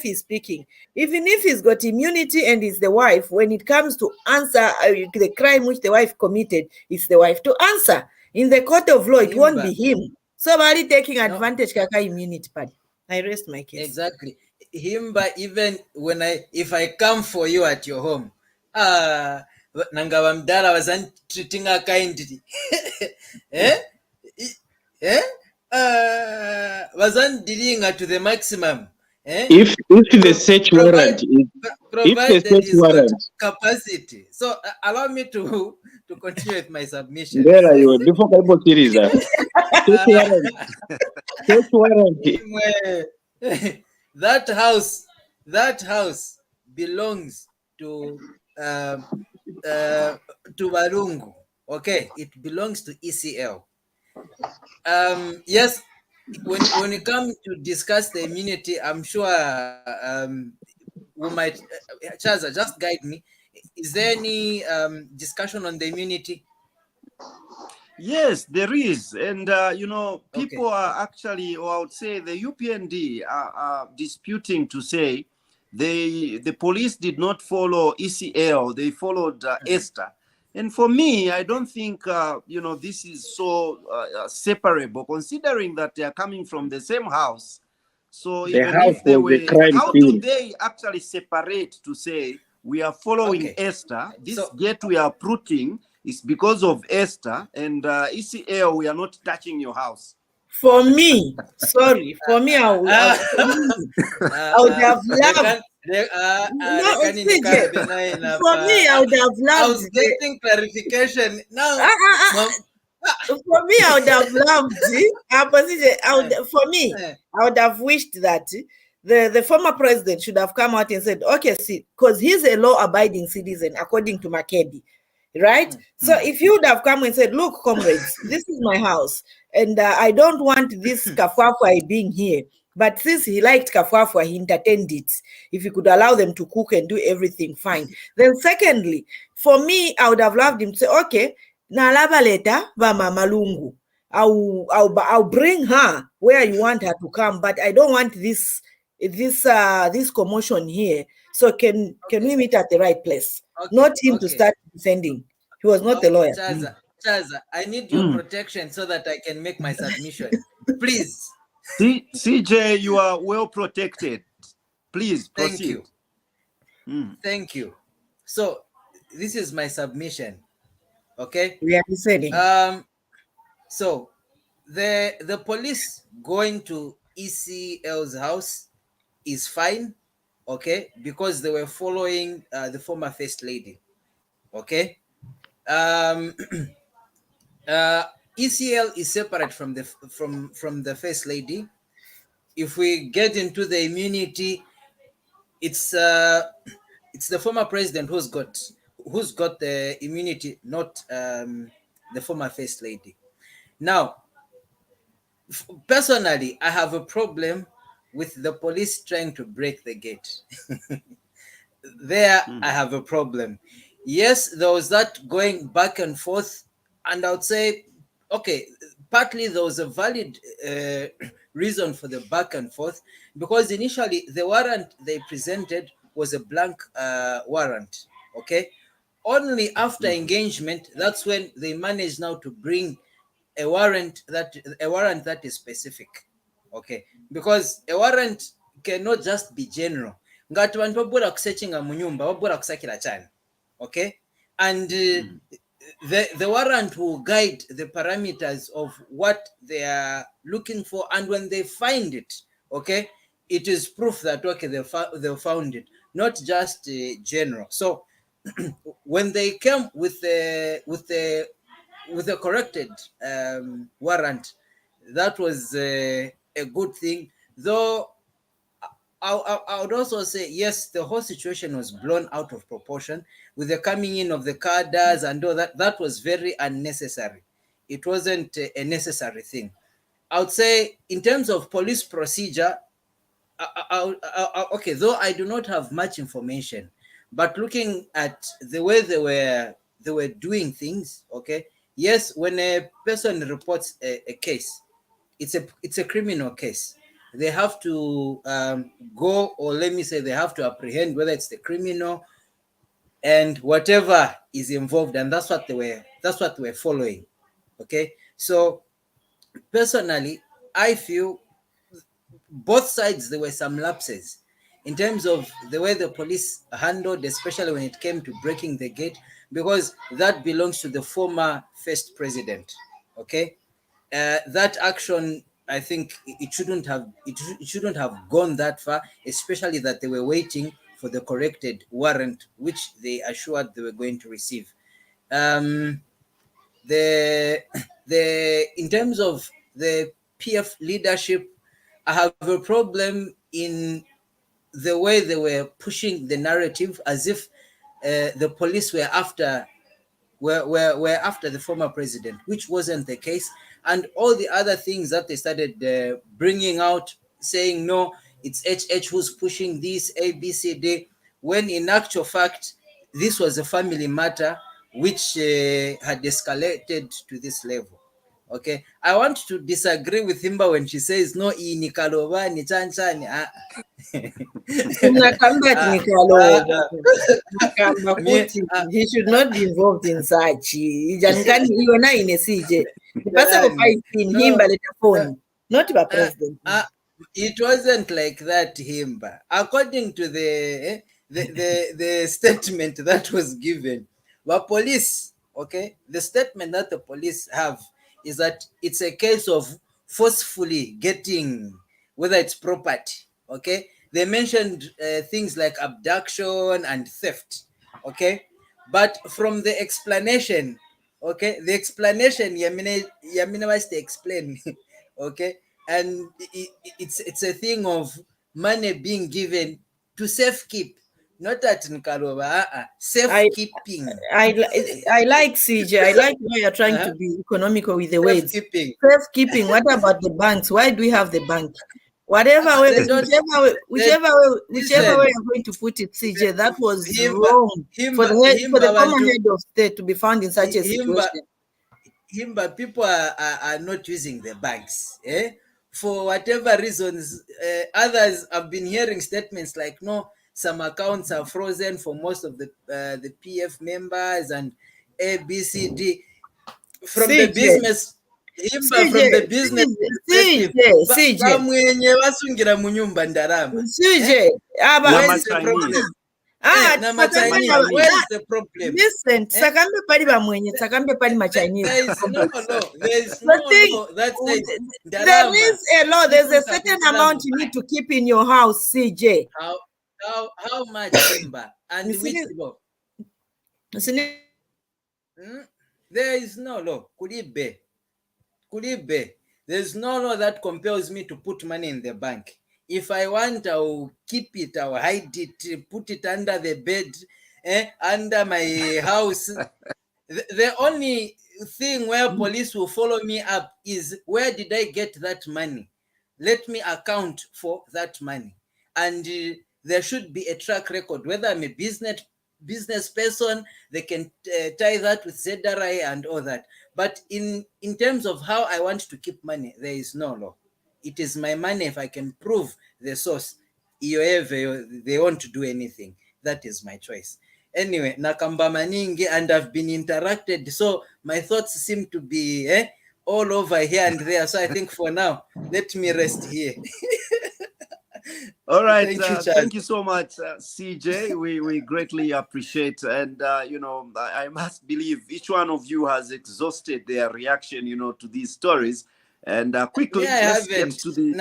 Speaker 2: is speaking. Even if he's got immunity and is the wife, when it comes to answer the crime which the wife committed, it's the wife to answer. In the court of law, it won't be him. Somebody taking advantage kaka immunity party. I rest my case.
Speaker 13: Exactly. Himba, even if I come for you at your home, Nangaba Mdala wasn't treating her kindly. Wasn't dealing her to the maximum.
Speaker 14: If the search warrant
Speaker 13: capacity. So allow me to continue with my submission.
Speaker 14: There are you before Bible series. Search warrant.
Speaker 13: That house belongs to Walungu. Okay, it belongs to ECL. Yes, when it comes to discuss the immunity, I'm sure we might. Chaza, just guide me. Is there any discussion on the immunity?
Speaker 1: Yes, there is. And, people are actually, or I would say the UPND are disputing to say the police did not follow ECL, they followed Esther. And for me, I don't think, this is so separable, considering that they are coming from the same house. So even if they were, how do they actually separate to say, we are following Esther, this gate we are uprooting is because of Esther, and ECL, we are not touching your house?
Speaker 2: For me, sorry, I would have loved. For me, I would have loved.
Speaker 13: I was getting clarification now.
Speaker 2: For me, I would have loved it. For me, I would have wished that the former president should have come out and said, okay, see, because he's a law-abiding citizen, according to Makedi. Right? So if you would have come and said, look, comrades, this is my house, and I don't want this Kafwafwa being here. But since he liked Kafwafwa, he entertained it. If he could allow them to cook and do everything, fine. Then secondly, for me, I would have loved him to say, okay, Nalaba leta va Mama Lungu. I'll bring her where you want her to come, but I don't want this commotion here. So can we meet at the right place? Not him to start defending. He was not the lawyer.
Speaker 13: Chaza, I need your protection so that I can make my submission. Please.
Speaker 1: CJ, you are well protected. Please proceed.
Speaker 13: Thank you. Thank you. So this is my submission. Okay.
Speaker 2: We are listening.
Speaker 13: So the police going to ECL's house is fine, okay, because they were following the former first lady. Okay. ECL is separate from the First Lady. If we get into the immunity, it's the former president who's got the immunity, not the former First Lady. Now, personally, I have a problem with the police trying to break the gate. There, I have a problem. Yes, there was that going back and forth, and I would say, okay, partly there was a valid reason for the back and forth, because initially the warrant they presented was a blank warrant, okay? Only after engagement, that's when they managed now to bring a warrant that is specific, okay? Because a warrant cannot just be general. Ngati vanhu vabura kusearchinga munyumba vabura kusakira chani, okay? And the warrant will guide the parameters of what they are looking for, and when they find it, okay, it is proof that okay they found it, not just general. So when they came with the corrected warrant, that was a good thing. Though I would also say, yes, the whole situation was blown out of proportion with the coming in of the cadres and all that. That was very unnecessary. It wasn't a necessary thing. I would say in terms of police procedure, okay, though I do not have much information, but looking at the way they were doing things, okay, yes, when a person reports a case, it's a criminal case. They have to go, or let me say, they have to apprehend whether it's the criminal and whatever is involved, and that's what they were following. Okay, so personally, I feel both sides there were some lapses in terms of the way the police handled, especially when it came to breaking the gate, because that belongs to the former first president. Okay, that action, I think it shouldn't have gone that far, especially that they were waiting for the corrected warrant, which they assured they were going to receive. In terms of the PF leadership, I have a problem in the way they were pushing the narrative as if the police were after the former president, which wasn't the case. And all the other things that they started bringing out, saying, no, it's HH who's pushing this, ABCD, when in actual fact, this was a family matter which had escalated to this level. Okay, I want to disagree with Himba when she says, no, Nikalova, ni chanchani.
Speaker 2: He should not be involved in such. He not the president.
Speaker 13: It wasn't like that, Himba. According to the statement that was given by police, okay, the statement that the police have is that it's a case of forcefully getting, whether it's property, okay? They mentioned things like abduction and theft, okay? But from the explanation, okay, the explanation, Yamina was to explain, okay? And it's a thing of money being given to safekeep, not at Nkalova, safekeeping.
Speaker 2: I like CJ. I like why you're trying to be economical with the words. Safekeeping. What about the banks? Why do we have the bank? Whichever way you're going to put it, CJ, that was wrong for the common head of state to be found in such a situation.
Speaker 13: But people are not using the banks, for whatever reasons. Others have been hearing statements like, no, some accounts are frozen for most of the PF members and ABCD from the business. From the business where is the problem?
Speaker 2: Listen, Sakambe pali ba mwenye, Sakambe pali ma Chinese. There is a law. There's a certain amount you need to keep in your house, CJ.
Speaker 13: How much, Simba? And which law? There is no law. Could it be? Kulibe, there's no law that compels me to put money in the bank. If I want, I'll keep it, I'll hide it, put it under the bed, under my house. The only thing where police will follow me up is, where did I get that money? Let me account for that money. And there should be a track record. Whether I'm a business person, they can tie that with ZRI and all that. But in terms of how I want to keep money, there is no law. It is my money. If I can prove the source, they want to do anything. That is my choice. Anyway, nakamba maningi, and I've been interacted, so my thoughts seem to be all over here and there. So I think for now, let me rest here.
Speaker 1: All right,
Speaker 13: Thank you,
Speaker 1: thank you so much, CJ. We greatly appreciate, and you know, I must believe each one of you has exhausted their reaction, you know, to these stories. And quickly, let's get to the.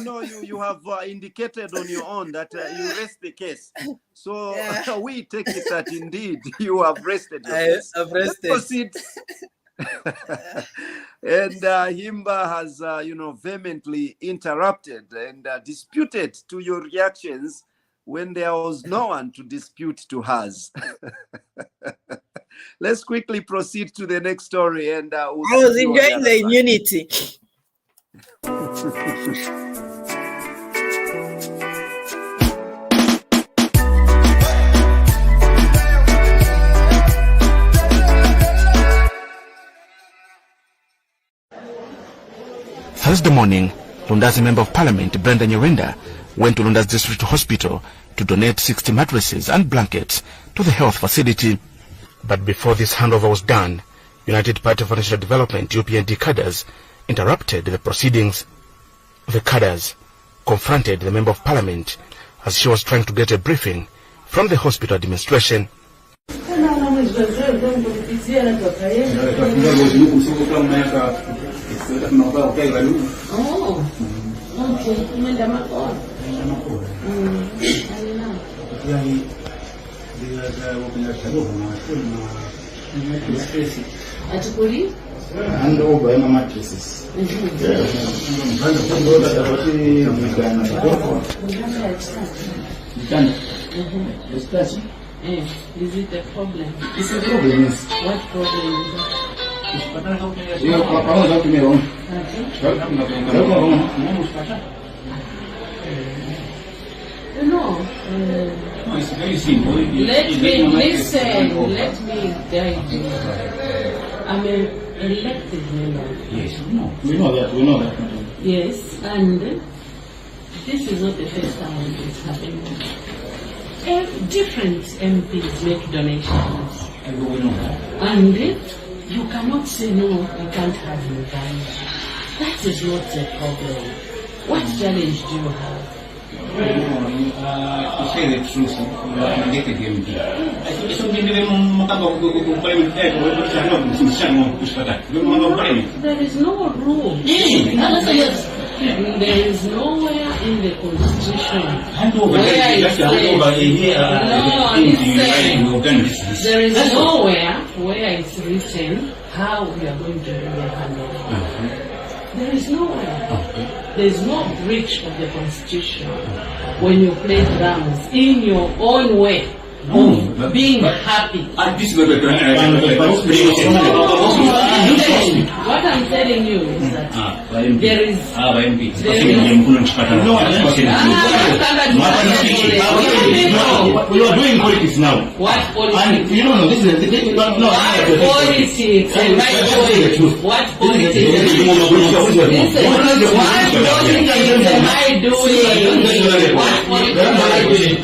Speaker 1: No, you have indicated on your own that you rest the case. So we take it that indeed you have rested your case.
Speaker 13: I've rested.
Speaker 1: Let's proceed. And Himba has, you know, vehemently interrupted and disputed to your reactions when there was no one to dispute to hers. Let's quickly proceed to the next story. And
Speaker 2: I was enjoying the immunity.
Speaker 15: Thursday morning, Lunda's Member of Parliament, Brenda Nyirenda, went to Lunda's District Hospital to donate 60 mattresses and blankets to the health facility. But before this handover was done, United Party for National Development, UPND cadres, interrupted the proceedings. The cadres confronted the Member of Parliament as she was trying to get a briefing from the hospital administration.
Speaker 16: Oh, okay. Umeenda Makoro. Atukuli?
Speaker 17: Hand over my mattresses.
Speaker 16: Is it a problem?
Speaker 17: It's a problem, yes.
Speaker 16: What problem is it? No,
Speaker 17: it's very simple.
Speaker 16: Let me listen. Let me guide you. I'm an elected member.
Speaker 17: Yes, we know that.
Speaker 16: Yes, and this is not the first time it's happening. Different MPs make donations.
Speaker 17: We know that.
Speaker 16: And you cannot say no, you can't have your value. That is not the problem. What challenge do you have?
Speaker 17: To say the truth, you get a game.
Speaker 16: There is no rule. There is nowhere in the Constitution where it says, there is nowhere where it's written how we are going to do the handover. There is nowhere. There is no breach of the Constitution when you play drums in your own way. Being happy.
Speaker 17: And this is what
Speaker 16: I'm telling you is that there is
Speaker 17: we are doing politics now.
Speaker 16: What politics?
Speaker 17: And you don't know, this is the
Speaker 16: what politics? What politics? Listen, what politics am I doing? What politics am I doing?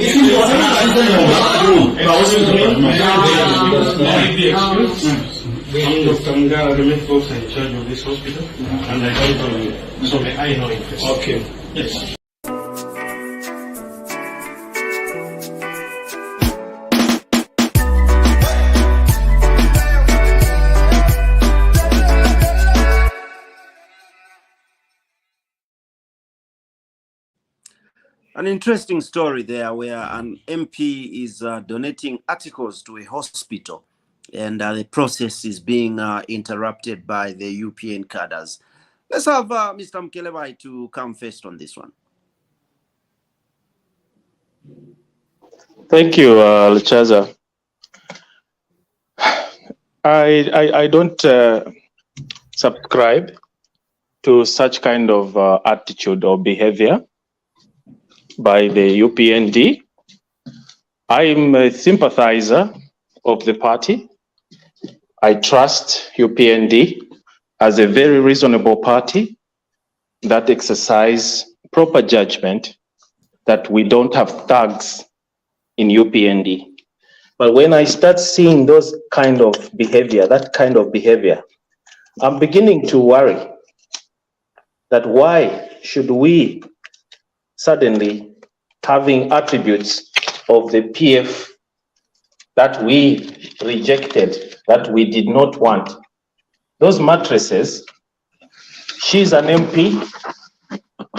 Speaker 17: I'm Dr. Ngara, the medical officer in charge of this hospital, and I don't know you. So may I know it first? Okay. Yes.
Speaker 1: An interesting story there where an MP is donating articles to a hospital. and the process is being interrupted by the UPN cadres. Let's have Mr. Mkelevai to come first on this one.
Speaker 14: Thank you, Luchaza. I don't subscribe to such kind of attitude or behavior by the UPND. I'm a sympathizer of the party. I trust UPND as a very reasonable party that exercise proper judgment, that we don't have thugs in UPND. But when I start seeing those kind of behavior, I'm beginning to worry that why should we suddenly having attributes of the PF that we rejected, that we did not want. Those mattresses, she's an MP,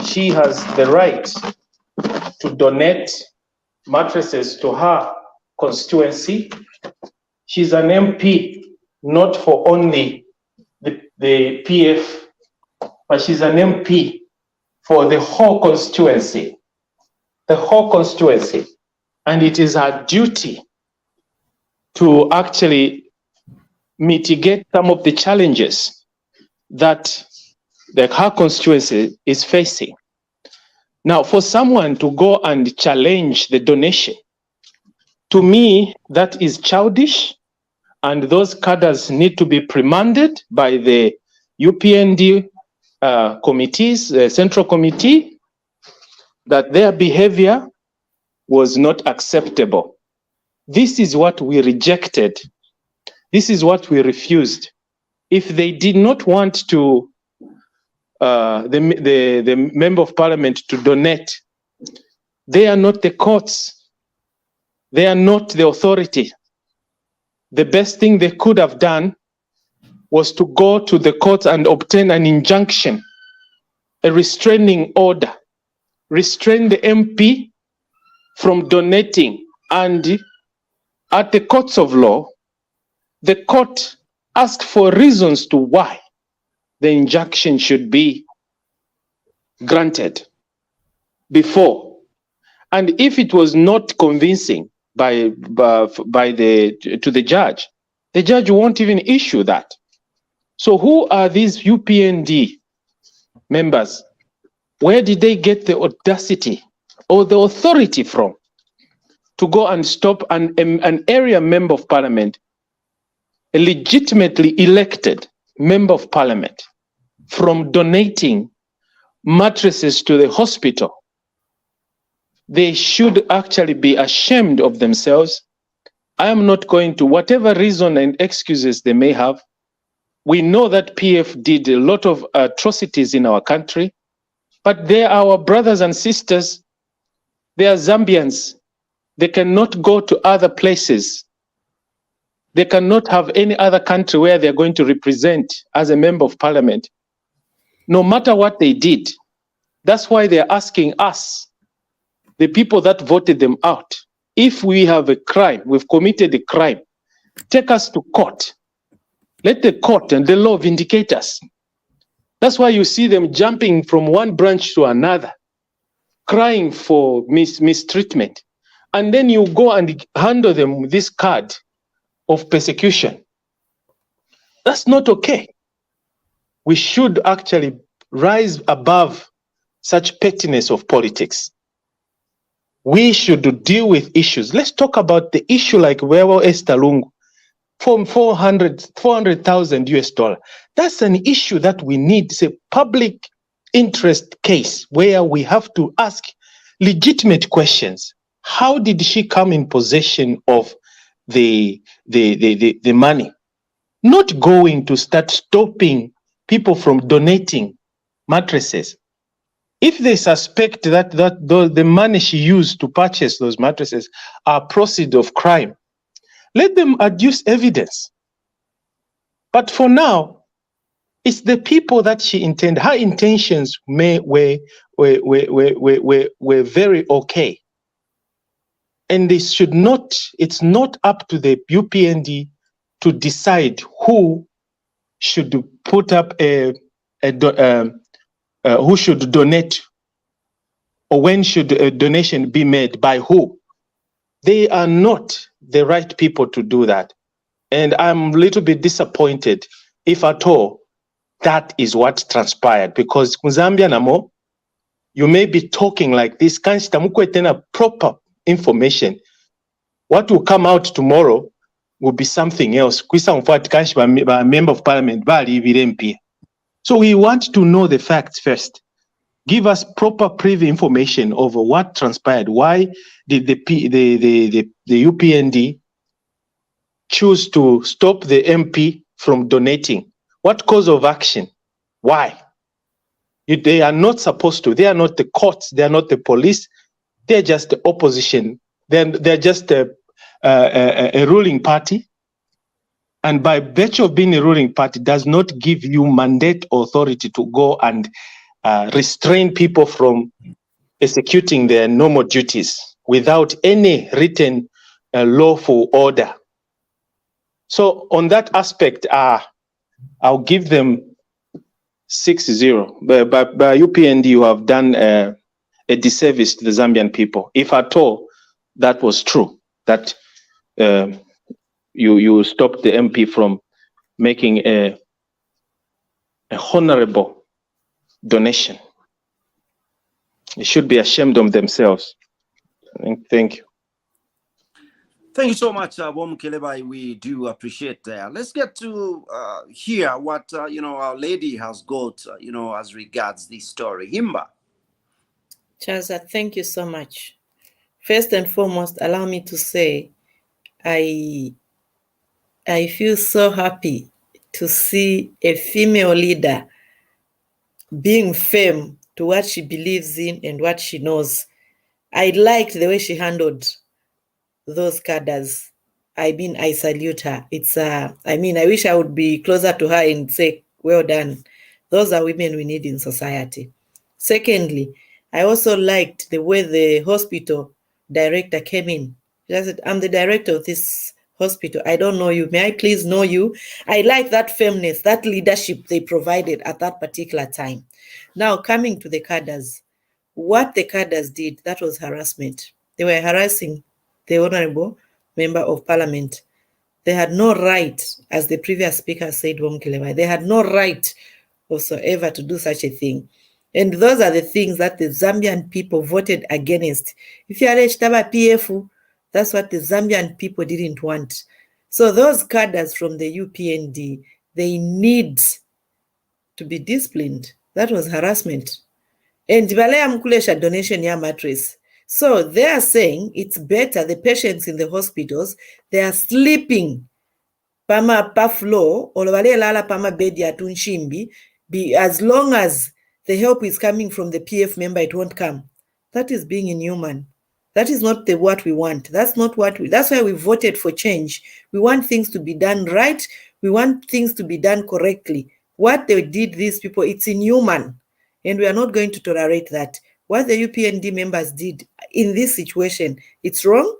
Speaker 14: she has the right to donate mattresses to her constituency. She's an MP, not for only the PF, but she's an MP for the whole constituency. And it is her duty to actually mitigate some of the challenges that her constituency is facing. Now, for someone to go and challenge the donation, to me, that is childish, and those cadres need to be reprimanded by the UPND committees, the Central Committee, that their behavior was not acceptable. This is what we rejected. This is what we refused. If they did not want to, the member of parliament to donate, they are not the courts. They are not the authority. The best thing they could have done was to go to the courts and obtain an injunction, a restraining order, restrain the MP from donating. And at the courts of law, the court asked for reasons to why the injunction should be granted before. And if it was not convincing to the judge won't even issue that. So who are these UPND members? Where did they get the audacity or the authority from to go and stop an area member of parliament, a legitimately elected member of parliament, from donating mattresses to the hospital? They should actually be ashamed of themselves. I am not going to, whatever reason and excuses they may have, we know that PF did a lot of atrocities in our country, but they are our brothers and sisters. They are Zambians. They cannot go to other places. They cannot have any other country where they're going to represent as a member of parliament, no matter what they did. That's why they're asking us, the people that voted them out, if we have a crime, we've committed a crime, take us to court. Let the court and the law vindicate us. That's why you see them jumping from one branch to another, crying for mistreatment. And then you go and handle them this card of persecution. That's not okay. We should actually rise above such pettiness of politics. We should deal with issues. Let's talk about the issue like Wewo Esther Lungu from $400,000 US. That's an issue that we need. It's a public interest case where we have to ask legitimate questions. How did she come in possession of the money? Not going to start stopping people from donating mattresses. If they suspect that the money she used to purchase those mattresses are proceeds of crime, let them adduce evidence. But for now, it's the people that she intended. Her intentions were very okay. And they should not, it's not up to the UPND to decide who should put up who should donate, or when should a donation be made by who. They are not the right people to do that. And I'm a little bit disappointed, if at all, that is what transpired. Because Zambia namo, you may be talking like this, kanshita mukwetena proper information. What will come out tomorrow will be something else. Kwisa mfuati kanshita member of parliament, bali MP. So we want to know the facts first. Give us proper preview information over what transpired. Why did the UPND choose to stop the MP from donating? What cause of action? Why? They are not supposed to. They are not the courts. They are not the police. They're just the opposition. They're just a ruling party. And by virtue of being a ruling party does not give you mandate or authority to go and restrain people from executing their normal duties without any written lawful order. So on that aspect, I'll give them 6-0. But by UPND, you have done a disservice to the Zambian people. If at all that was true, that you stopped the MP from making a honorable donation. They should be ashamed of themselves. Thank you.
Speaker 1: Thank you so much, Bom Kelebai. We do appreciate that. Let's get to hear what our lady has got, as regards this story. Himba.
Speaker 2: Chaza, thank you so much. First and foremost, allow me to say, I feel so happy to see a female leader being firm to what she believes in and what she knows. I liked the way she handled those cadres. I mean, I salute her. I wish I would be closer to her and say, well done. Those are women we need in society. Secondly, I also liked the way the hospital director came in. She said, I'm the director of this hospital. I don't know you. May I please know you? I like that firmness, that leadership they provided at that particular time. Now, coming to the cadres, what the cadres did, that was harassment. They were harassing the honorable member of parliament. They had no right, as the previous speaker said, they had no right whatsoever to do such a thing. And those are the things that the Zambian people voted against. If you are a PF, that's what the Zambian people didn't want. So those cadres from the UPND, they need to be disciplined. That was harassment. And Balea Mkulesha donation ya mattress. So they are saying it's better the patients in the hospitals, they are sleeping pama pa floor or lala pama bed ya tunshimbi, as long as the help is coming from the PF member, it won't come. That is being inhuman. That is not what we want. That's not that's why we voted for change. We want things to be done right. We want things to be done correctly. What they did, these people, it's inhuman. And we are not going to tolerate that. What the UPND members did in this situation, it's wrong.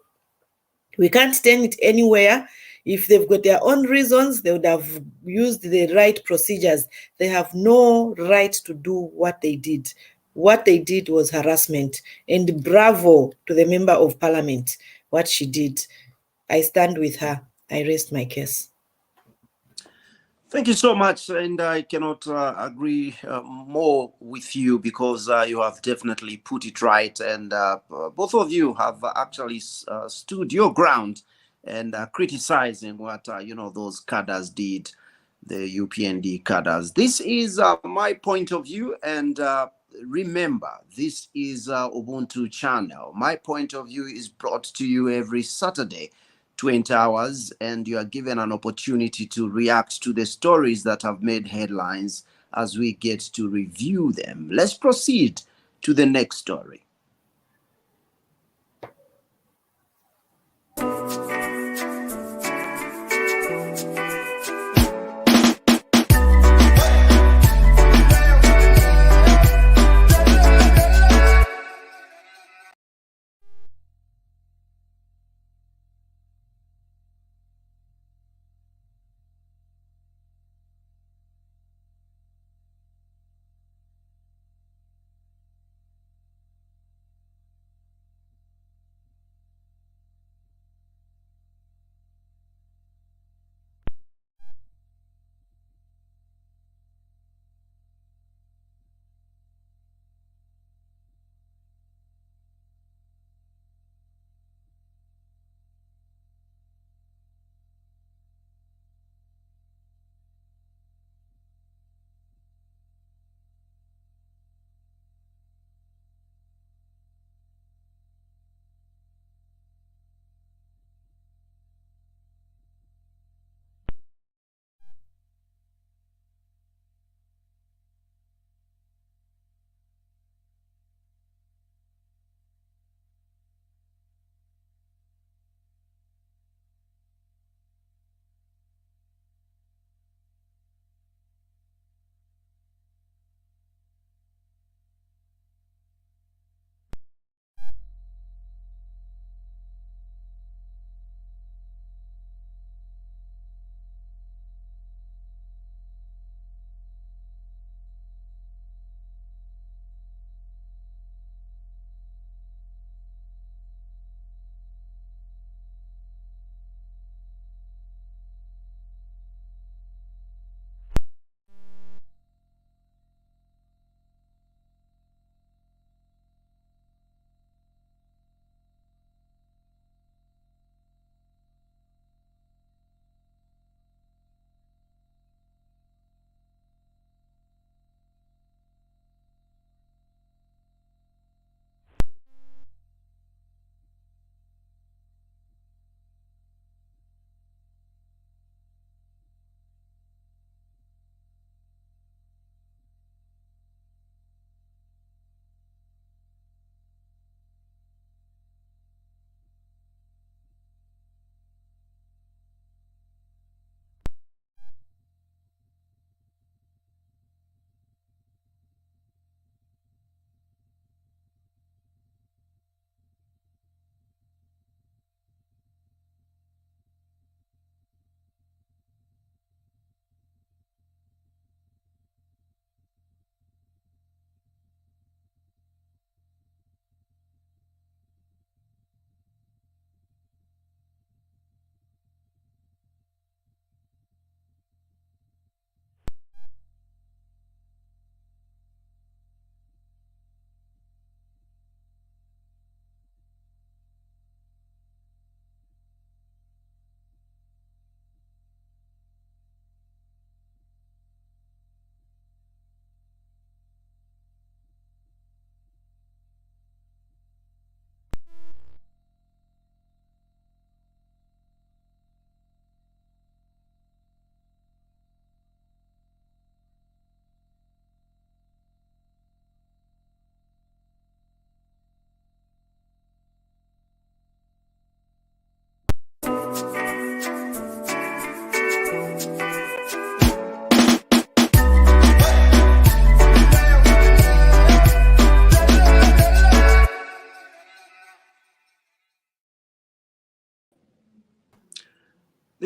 Speaker 2: We can't stand it anywhere. If they've got their own reasons, they would have used the right procedures. They have no right to do what they did. What they did was harassment. And bravo to the member of parliament, what she did. I stand with her. I rest my case.
Speaker 1: Thank you so much, and I cannot agree more with you, because you have definitely put it right, and both of you have actually stood your ground and criticizing what those cadres did, the UPND cadres. This is my point of view, and remember, this is Ubuntu channel. My point of view is brought to you every Saturday, 20 hours, and you are given an opportunity to react to the stories that have made headlines as we get to review them. Let's proceed to the next story.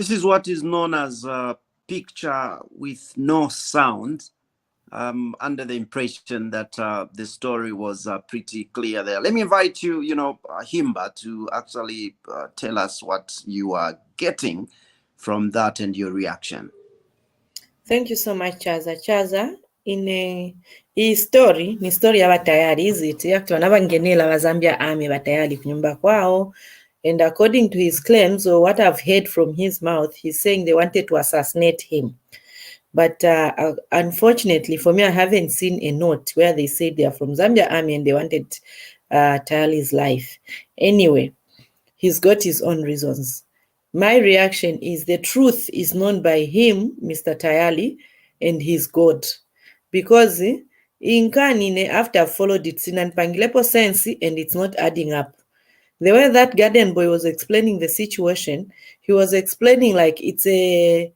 Speaker 1: This is what is known as a picture with no sound. Under the impression that the story was pretty clear there. Let me invite you, Himba, to actually tell us what you are getting from that and your reaction.
Speaker 2: Thank you so much, Chaza. Chaza, hii story ni story ya batayari, is it? Actually, wanabangenela wa Zambia Army batayari kunyumba kwao. And according to his claims, or what I've heard from his mouth, he's saying they wanted to assassinate him. But unfortunately for me, I haven't seen a note where they said they are from Zambia Army and they wanted Tayali's life. Anyway, he's got his own reasons. My reaction is the truth is known by him, Mr. Tayali, and his God. Because in Kanine, after I've followed it, in Pangilepo sense, and it's not adding up. The way that garden boy was explaining the situation, he was explaining like it's a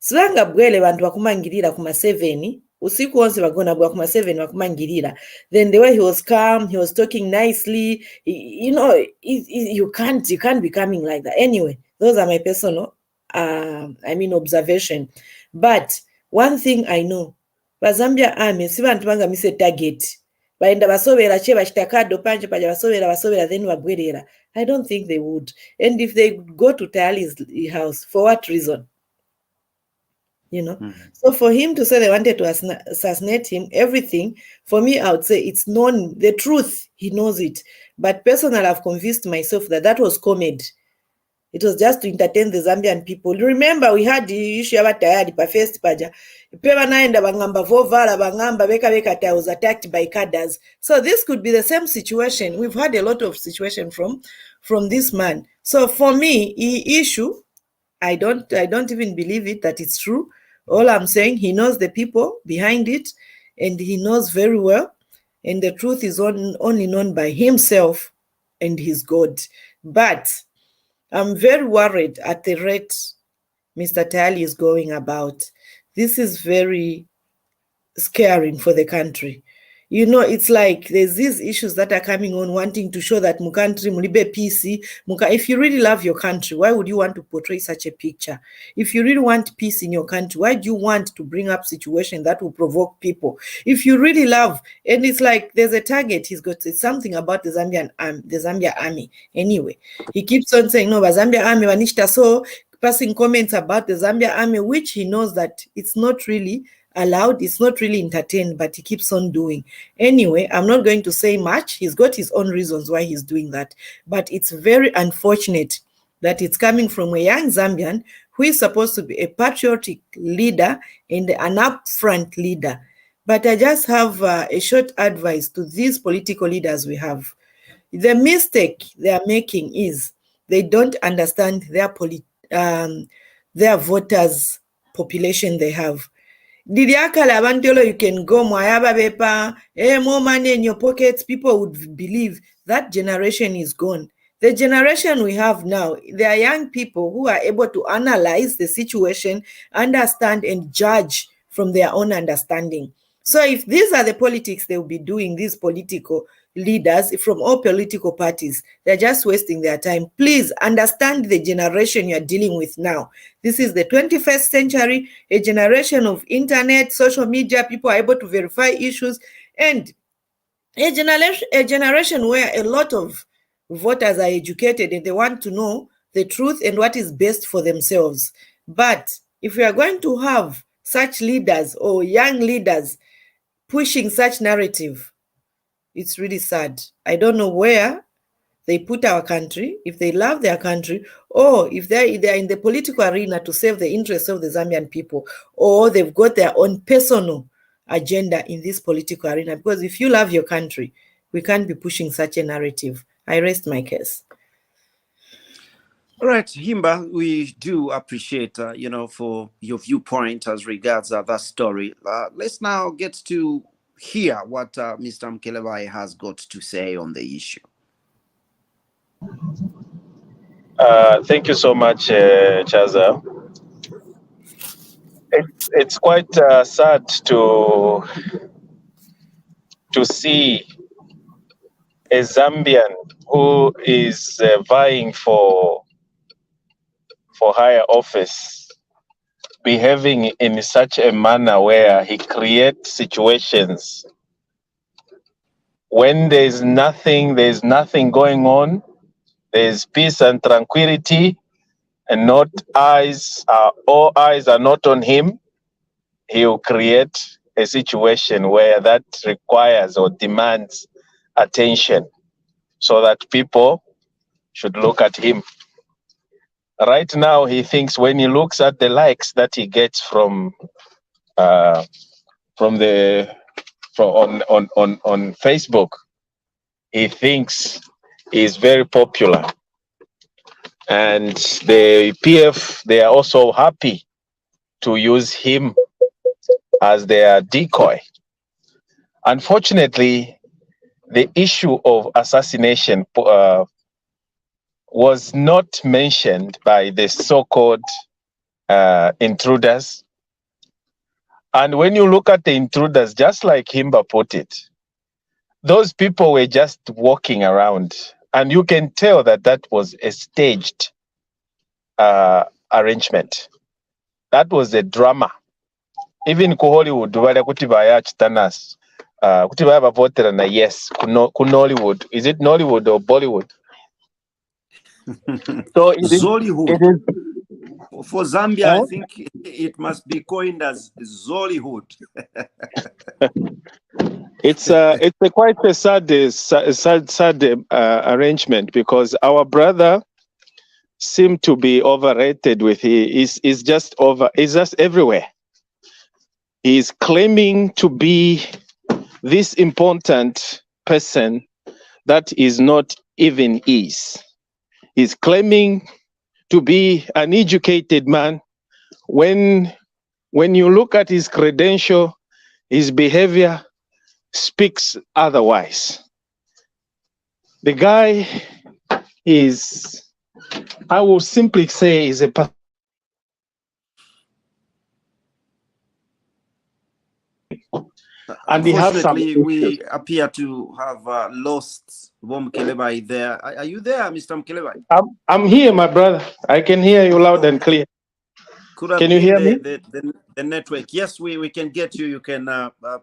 Speaker 2: Silanga bwele bantu bakumangirira kuma 7 usiku wonse bagona bwa kuma 7 bakumangirira. Then the way he was calm, he was talking nicely, you can't be coming like that. Anyway, those are my personal observation. But one thing I know, Zambia Army si bantu banga mise target baenda basobera che bashitakado panje paja basobera then bagwerera. I don't think they would. And if they go to Tayali's house, for what reason? So for him to say they wanted to assassinate him, everything, for me, I would say it's known, the truth, he knows it. But personally, I've convinced myself that was comedy. It was just to entertain the Zambian people. Remember, we had the issue about Tayali, first paja. Was attacked by cadres. So this could be the same situation. We've had a lot of situation from this man. So for me, issue, I don't even believe it that it's true. All I'm saying, he knows the people behind it, and he knows very well, and the truth is only known by himself and his God. But I'm very worried at the rate Mr. Tayali is going about. This is very scaring for the country. It's like there's these issues that are coming on, wanting to show that country mulibe PC. If you really love your country, why would you want to portray such a picture? If you really want peace in your country, why do you want to bring up situation that will provoke people? If you really love, and it's like there's a target, he's got something about the Zambia Army. Anyway, he keeps on saying, no, but Zambia Army wanishta, so passing comments about the Zambia Army, which he knows that it's not really allowed, it's not really entertained, but he keeps on doing. Anyway, I'm not going to say much. He's got his own reasons why he's doing that. But it's very unfortunate that it's coming from a young Zambian who is supposed to be a patriotic leader and an upfront leader. But I just have a short advice to these political leaders we have. The mistake they are making is they don't understand their voters' population they have. Diliakala Bantolo, you can go Moyaba Bepa, more money in your pockets, people would believe that generation is gone. The generation we have now, they are young people who are able to analyze the situation, understand and judge from their own understanding. So if these are the politics they will be doing, these political leaders from all political parties, they're just wasting their time. Please understand the generation you're dealing with now. This is the 21st century, a generation of internet, social media, people are able to verify issues, and a generation where a lot of voters are educated and they want to know the truth and what is best for themselves. But if we are going to have such leaders or young leaders pushing such narrative, it's really sad. I don't know where they put our country, if they love their country, or if they're in the political arena to save the interests of the Zambian people, or they've got their own personal agenda in this political arena. Because if you love your country, we can't be pushing such a narrative. I rest my case.
Speaker 1: All right, Himba, we do appreciate, for your viewpoint as regards that story. Let's now get to hear what Mr. Mkelebai has got to say on the issue.
Speaker 14: Thank you so much, Chaza. It's quite sad to see a Zambian who is vying for for higher office behaving in such a manner where he creates situations when there's nothing going on, there's peace and tranquility, and all eyes are not on him, he'll create a situation where that requires or demands attention so that people should look at him. Right now, he thinks when he looks at the likes that he gets on Facebook, he thinks he's very popular. And the PF, they are also happy to use him as their decoy. Unfortunately, the issue of assassination was not mentioned by the so-called intruders. And when you look at the intruders, just like Himba put it, those people were just walking around. And you can tell that that was a staged arrangement. That was a drama. Even ku Hollywood, wale kuti baya chitanas, kuti baya bavotera na yes, kuno Hollywood. Is it Nollywood or Bollywood? So
Speaker 1: Zollywood. For Zambia, I think it must be coined as Zollywood.
Speaker 14: It's a quite a sad arrangement, because our brother seemed to be overrated with he's just everywhere. He's claiming to be this important person that is not even is. He's claiming to be an educated man. When you look at his credential, his behavior speaks otherwise. The guy is, I will simply say, is a and we have some.
Speaker 1: We appear to have lost Vom Mkelebai there. Are you there, Mr. Mkelebai?
Speaker 14: I'm here, my brother. I can hear you loud and clear. Can you hear me?
Speaker 1: The network. Yes, we can get you. You can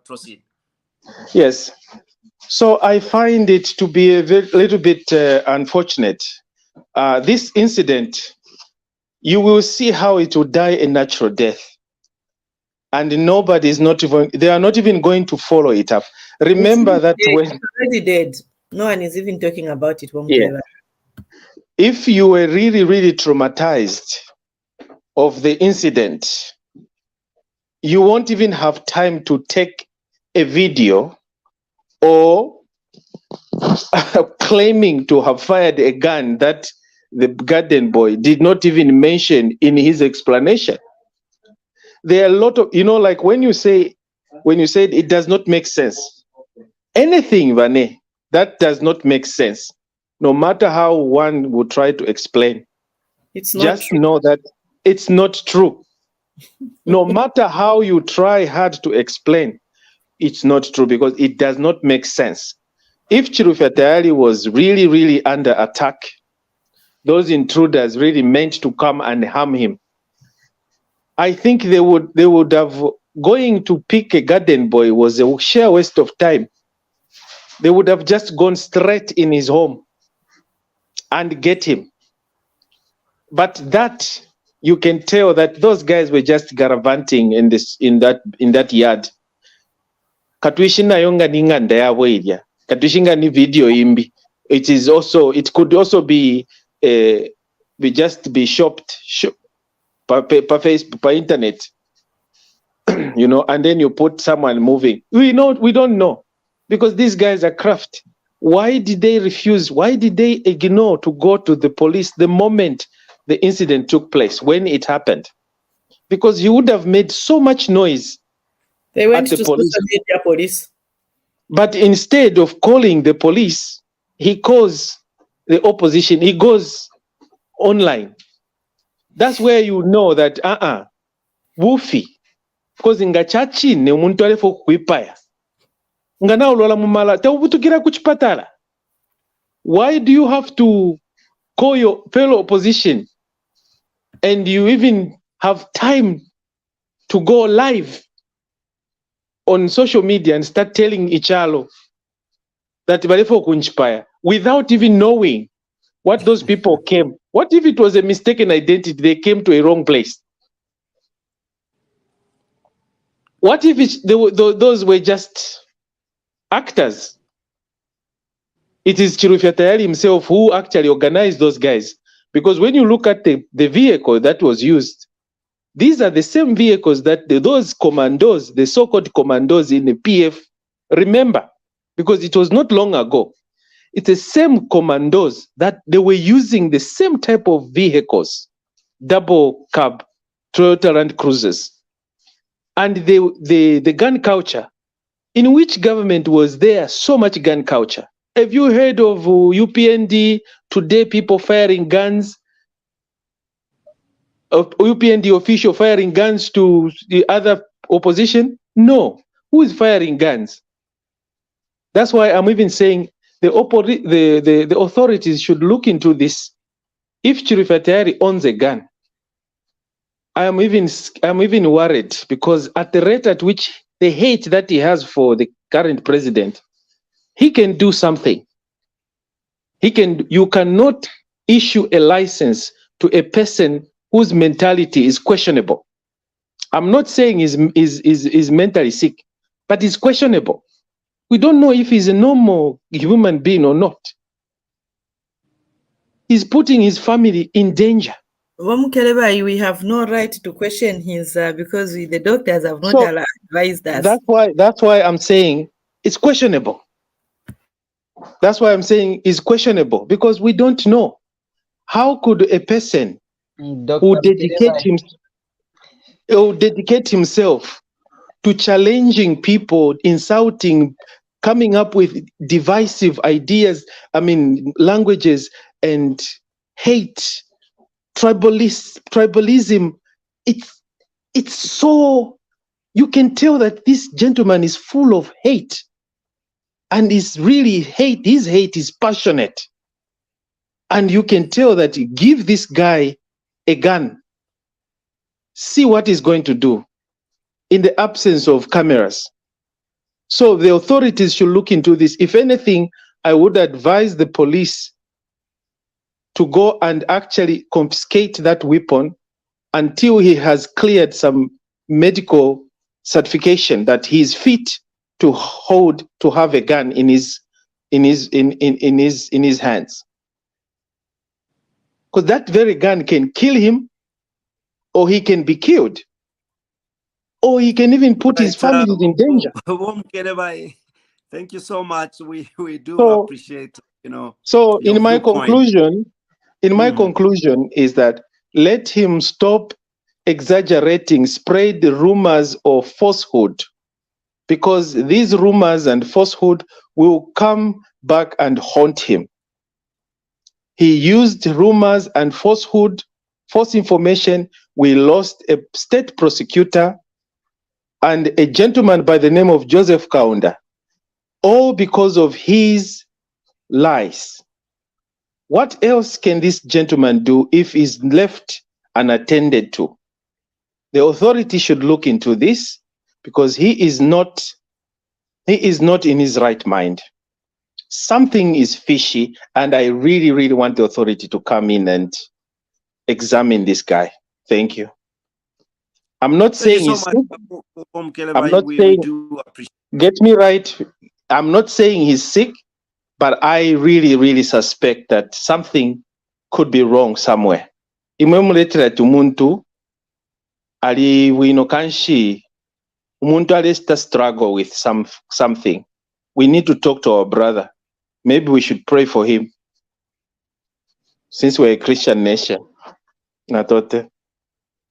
Speaker 1: proceed.
Speaker 14: Yes. So I find it to be a little bit unfortunate. This incident, you will see how it will die a natural death. And they are not even going to follow it up. Remember that when
Speaker 2: it's already dead. No one is even talking about it.
Speaker 14: Yeah. If you were really, really traumatized of the incident, you won't even have time to take a video or claiming to have fired a gun that the garden boy did not even mention in his explanation. There are a lot of, like when you said it does not make sense. Anything, Vane, that does not make sense. No matter how one would try to explain,
Speaker 2: it's not
Speaker 14: just
Speaker 2: true.
Speaker 14: know that it's not true. No matter how you try hard to explain, it's not true, because it does not make sense. If Chirufe Tayari was really, really under attack, those intruders really meant to come and harm him, I think they would have, going to pick a garden boy was a sheer waste of time. They would have just gone straight in his home and get him. But that, you can tell that those guys were just gallivanting in that yard. Katwishinga yonga ninga ndayawo irya. Katwishinga ni video imbi. It could also be shopped per Facebook, per internet. And then you put someone moving. We don't know, because these guys are craft. Why did they refuse? Why did they ignore to go to the police the moment the incident took place, when it happened? Because he would have made so much noise.
Speaker 2: They went to social media police.
Speaker 14: But instead of calling the police, he calls the opposition. He goes online. That's where you know that Wufi. Because in Gachachi, ne muntu alefo kuipaya. Ngana ulola mumala, te ubutukira kuchipatala. Why do you have to call your fellow opposition and you even have time to go live on social media and start telling Ichalo that Balefo kunchpaya without even knowing what those people came. What if it was a mistaken identity? They came to a wrong place. What if those were just actors? It is Chirufya Tayari himself who actually organized those guys. Because when you look at the vehicle that was used, these are the same vehicles that those commandos, the so-called commandos in the PF, remember, because it was not long ago. It's the same commandos that they were using the same type of vehicles, double cab, Toyota Land Cruisers. And the gun culture, in which government was there so much gun culture? Have you heard of UPND today, people firing guns? UPND official firing guns to the other opposition? No. Who is firing guns? That's why I'm even saying the authorities should look into this. If Chirufya Tayari owns a gun, I'm even worried, because at the rate at which the hate that he has for the current president, he can do something. You cannot issue a license to a person whose mentality is questionable. I'm not saying he's mentally sick, but he's questionable. We don't know if he's a normal human being or not. He's putting his family in danger.
Speaker 2: Wamukelebai, we have no right to question his because the doctors have not advised us.
Speaker 14: That's why I'm saying it's questionable. That's why I'm saying it's questionable, because we don't know. How could a person who dedicate himself to challenging people, insulting, coming up with divisive ideas, languages and hate, tribalism, it's so, you can tell that this gentleman is full of hate, and his hate is passionate. And you can tell that give this guy a gun, see what he's going to do in the absence of cameras. So the authorities should look into this. If anything, I would advise the police to go and actually confiscate that weapon until he has cleared some medical certification that he is fit to have a gun in his hands. Because that very gun can kill him, or he can be killed, or he can even put his family in danger.
Speaker 1: Thank you so much. We do appreciate,
Speaker 14: So in my conclusion, conclusion is that let him stop exaggerating, spread the rumors of falsehood, because these rumors and falsehood will come back and haunt him. He used rumors and falsehood, false information. We lost a state prosecutor and a gentleman by the name of Joseph Kaunda, all because of his lies. What else can this gentleman do if he's left unattended to? The authority should look into this, because he is not in his right mind. Something is fishy, and I really, really want the authority to come in and examine this guy. Thank you. I'm not saying he's sick. I'm not saying, get me right, I'm not saying he's sick, but I really, really suspect that something could be wrong somewhere. Imwemuletera tumuntu ali wino kanshi umuntu alesta struggle with something. We need to talk to our brother. Maybe we should pray for him, since we're a Christian nation. Natote.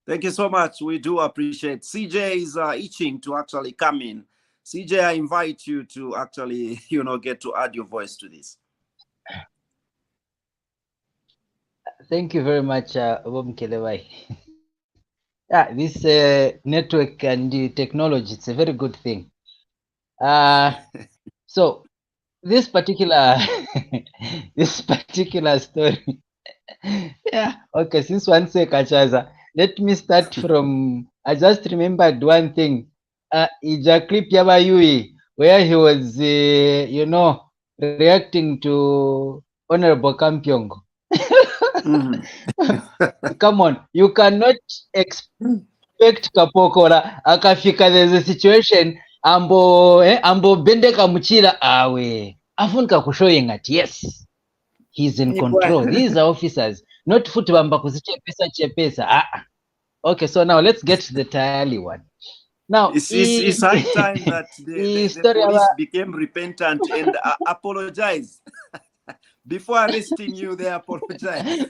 Speaker 1: Thank you so much. We do appreciate. CJ is itching to actually come in. CJ, I invite you to actually, get to add your voice to this.
Speaker 8: Thank you very much, Wamukelebai. This network and the technology, it's a very good thing. So this particular story, Yeah. Okay. Since one say Kachaza, let me start from. I just remembered one thing. Ija clip Yaba Yui, where he was, reacting to Honorable Kampiong. Come on, you cannot expect Kapokora akafika. There's a situation ambo bendeka muchira awe afunka kushoying at yes. He's in control. These are officers, not futibamba kuzichepesa. Okay, so now let's get to the Tayali one. Now
Speaker 1: it's high time that the police became repentant and apologized. Before arresting you, they apologize.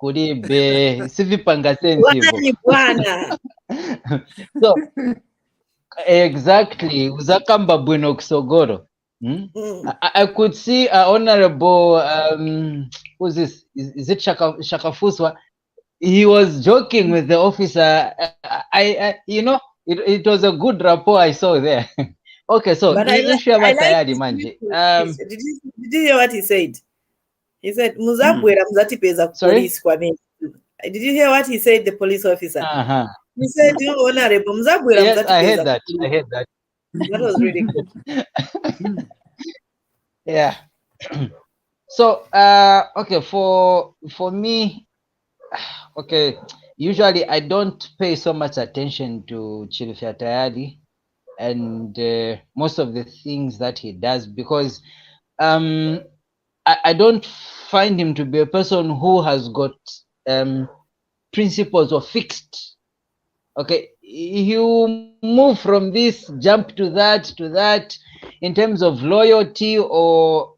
Speaker 8: Kuribe sivipanga sensitive. So exactly, uzakamba bueno kusogoro. I could see Honorable who's this? Is it Shakafuswa? He was joking with the officer. It was a good rapport I saw there. Okay, so
Speaker 2: Did you hear what he said? He said, Muzabwera mzatipeza police kwa mimi. Did you hear what he said, the police officer? He said, you Honorable Muzabwera
Speaker 8: yes,
Speaker 2: mzatipeza.
Speaker 8: I heard that.
Speaker 2: That was really good.
Speaker 8: Yeah. So okay, for me, okay, usually I don't pay so much attention to Chief Tayali and most of the things that he does, because I don't find him to be a person who has got principles or fixed. Okay, you move from this, jump to that, in terms of loyalty or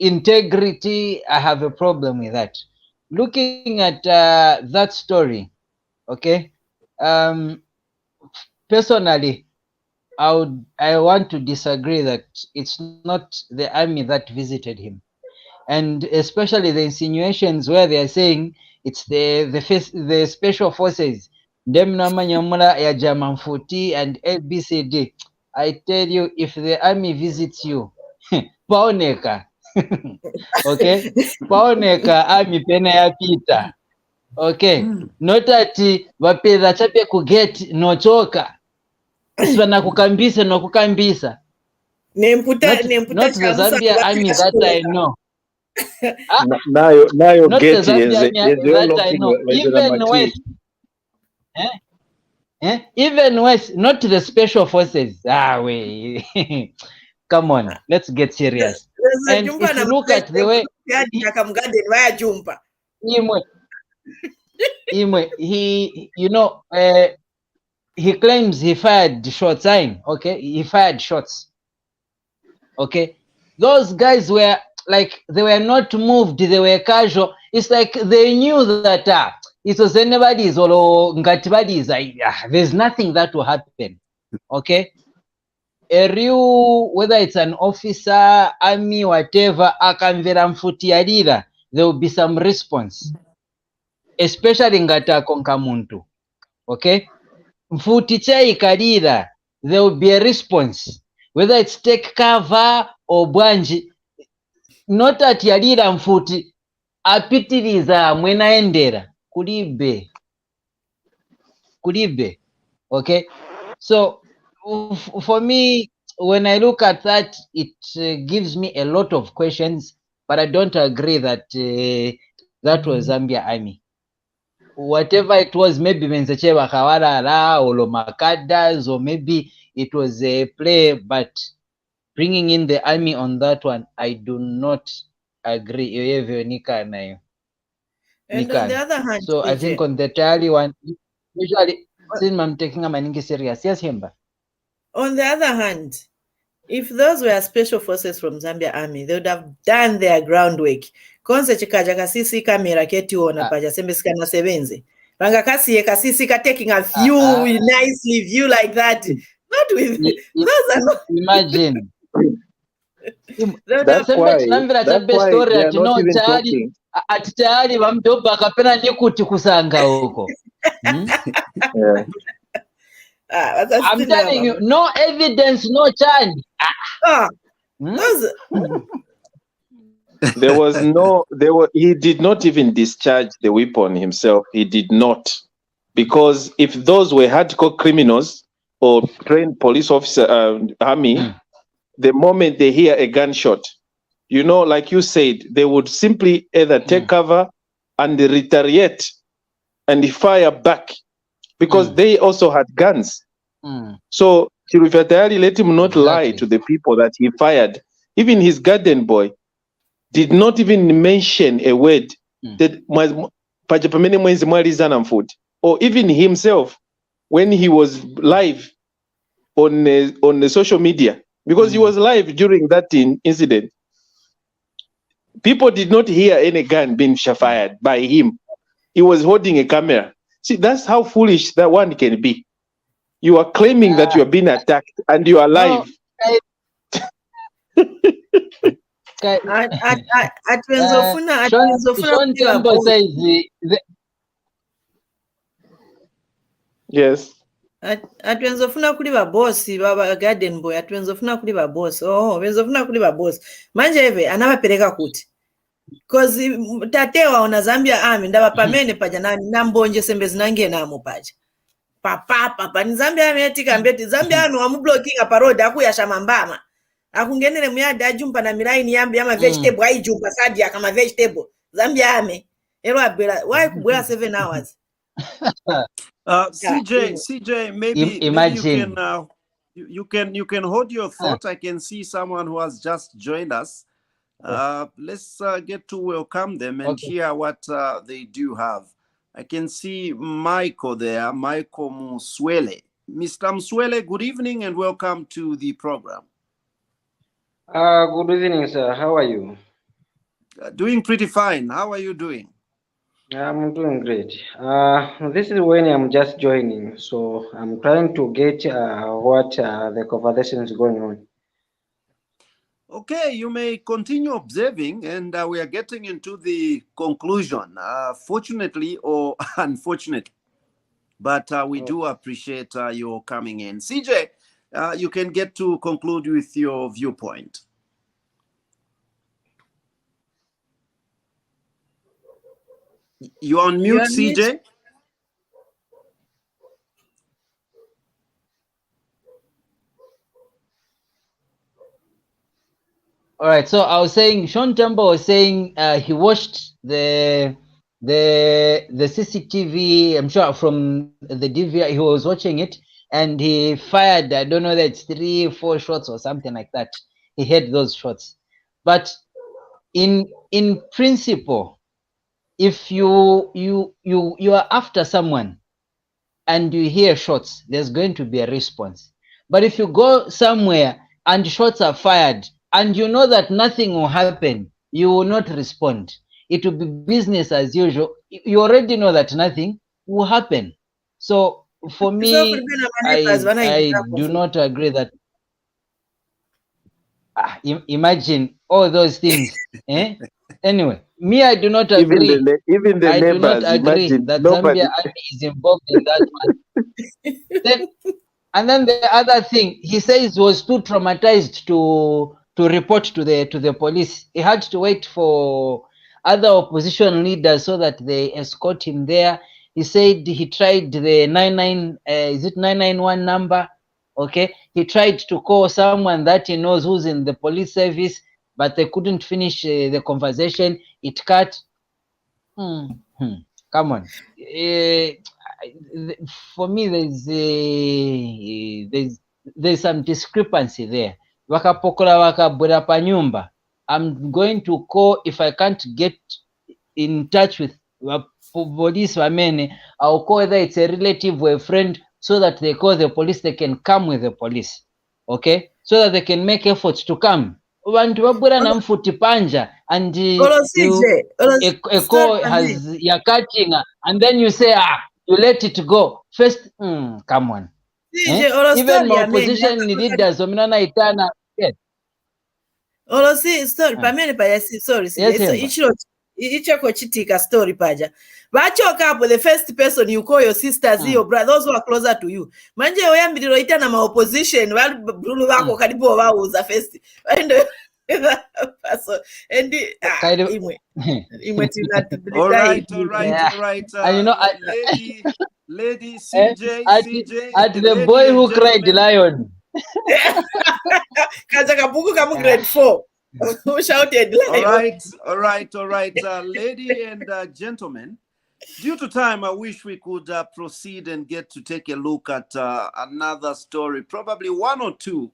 Speaker 8: integrity. I have a problem with that. Looking at that story, okay, personally, I want to disagree that it's not the army that visited him, and especially the insinuations where they are saying it's the special forces, Demnamanyamula ya Jamanfuti and ABCD. I tell you, if the army visits you, paoneka, okay, paoneka army pena ya pita, okay, not ati wapeza chape kuget nochoka. Not the Zambia army that I know. Not the Zambia army that I know. Even West. Even West, not the special forces. Come on, let's get serious. And if you look at the way he claims he fired shots. Okay, he fired shots. Okay, those guys were like, they were not moved, they were casual. It's like they knew that it was anybody's or Ngatibady's. There's nothing that will happen. Okay, whether it's an officer, army, whatever, akamvera mfuti yalira, there will be some response, especially ngata konka muntu. Okay, mfuti chai kalira, there will be a response, whether it's take cover or bwanji. Not at yalira mfuti apitiriza mwenaendera kulibe. Okay, so for me, when I look at that, it gives me a lot of questions, but I don't agree that that was Zambia army. Whatever it was, maybe Menzechewa Kawarara or Lomakadas, or maybe it was a play, but bringing in the army on that one, I do not agree.
Speaker 2: And on the other hand,
Speaker 8: so I think on the Tayali one, usually since I'm taking a maningi serious. Yes, Himba.
Speaker 2: On the other hand, if those were special forces from Zambia army, they would have done their groundwork. Konse chikaja kasisi kamera keti ona paja sembe sikana sebenze. Banga kasi ye kasisi ka taking a view, nicely view like that. Not with those are not.
Speaker 8: Imagine.
Speaker 2: That's
Speaker 8: why they are not even talking. At Tayali vamdoba kapena nikuti kusanga huko. I'm telling you, no evidence, no chance.
Speaker 14: He did not even discharge the weapon himself. He did not. Because if those were hardcore criminals or trained police officer, army, the moment they hear a gunshot, you know, like you said, they would simply either take cover and retaliate and fire back because they also had guns. So Chirufatayali let him not lie to the people that he fired. Even his garden boy did not even mention a word that Pajapamene Mwenzi Mwalizana food, or even himself when he was live on the social media, because he was live during that incident. People did not hear any gun being fired by him. He was holding a camera. See, that's how foolish that one can be. You are claiming that you are being attacked and you are live. Yes.
Speaker 2: Atwenzofuna kuli babosi baba garden boy atwenzofuna kuli babosi wenzofuna kuli babosi manje hivi anawapereka kuti cause tatewa ona Zambia Army ndaba pamene paja na mbonje sembezi nange namo paja papa ni Zambia Army etika mbeti Zambia Army wamublockinga parodi akuyasha mambama akungenere muyada ajumpa na miraini yambi ama vegetable aijumpa sadi kama vegetable Zambia Army ero abela why kubwela 7 hours.
Speaker 1: CJ, maybe
Speaker 8: imagine
Speaker 1: you can hold your thought. I can see someone who has just joined us. Let's get to welcome them and hear what they do have. I can see Michael there, Michael Muswele. Mr. Muswele, good evening and welcome to the program.
Speaker 18: Good evening, sir. How are you?
Speaker 1: Doing pretty fine. How are you doing?
Speaker 18: I'm doing great. This is when I'm just joining, so I'm trying to get what the conversation is going on.
Speaker 1: Okay, you may continue observing, and we are getting into the conclusion, fortunately or unfortunately. But we do appreciate your coming in. CJ, you can get to conclude with your viewpoint. You're on mute, CJ.
Speaker 8: All right. So I was saying, Sean Temba was saying he watched the CCTV. I'm sure from the DVR he was watching it, and he fired. I don't know that it's 3 or 4 shots or something like that. He had those shots, but in principle, if you are after someone and you hear shots, there's going to be a response. But if you go somewhere and shots are fired and you know that nothing will happen, you will not respond. It will be business as usual. You already know that nothing will happen. So for me, I do not agree that. Imagine all those things. Anyway, me, I do not agree.
Speaker 14: Even the
Speaker 8: I do
Speaker 14: neighbors,
Speaker 8: not agree
Speaker 14: imagine,
Speaker 8: that
Speaker 14: nobody.
Speaker 8: Zambia Army is involved in that one. And then the other thing, he says he was too traumatized to report to the police. He had to wait for other opposition leaders so that they escort him there. He said he tried the 991 number. Okay, he tried to call someone that he knows who's in the police service, but they couldn't finish the conversation. It cut. Come on. For me, there's some discrepancy there. Wakapokola wakabura pa nyumba. I'm going to call, if I can't get in touch with police wamene, I'll call whether it's a relative or a friend, so that they call the police, they can come with the police. Okay? So that they can make efforts to come. Bantu babura na mfuti panja and a call has you're catching and then you say you let it go. First, come on. Even my opposition leaders ominana itana.
Speaker 2: Story pamene pa sorry. Ichoko chitika story paja. Bachoka up with the first person you call your sisters, your brothers, those who are closer to you. Manje oyambiriro ita na ma opposition bulu bako karibu wauza first. So, and
Speaker 8: Kind of-
Speaker 1: All right.
Speaker 8: And you know,
Speaker 1: Lady
Speaker 8: at,
Speaker 1: CJ,
Speaker 8: at,
Speaker 1: CJ,
Speaker 8: at the
Speaker 1: lady
Speaker 8: boy
Speaker 1: and
Speaker 8: who cried
Speaker 1: gentlemen.
Speaker 8: lion.
Speaker 2: Kaza kabuku kamu grade 4. Who shouted lion?
Speaker 1: All right. Lady and gentlemen, due to time, I wish we could proceed and get to take a look at another story, probably one or two.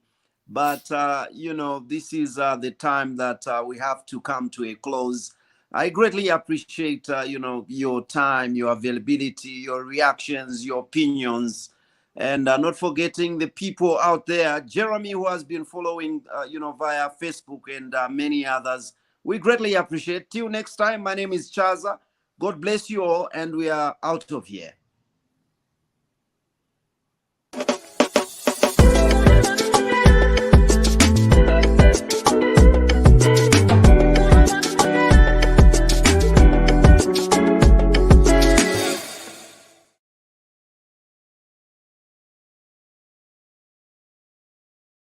Speaker 1: But, you know, this is the time that we have to come to a close. I greatly appreciate, you know, your time, your availability, your reactions, your opinions, and not forgetting the people out there. Jeremy, who has been following, you know, via Facebook and many others. We greatly appreciate. Till next time, my name is Chaza. God bless you all, and we are out of here.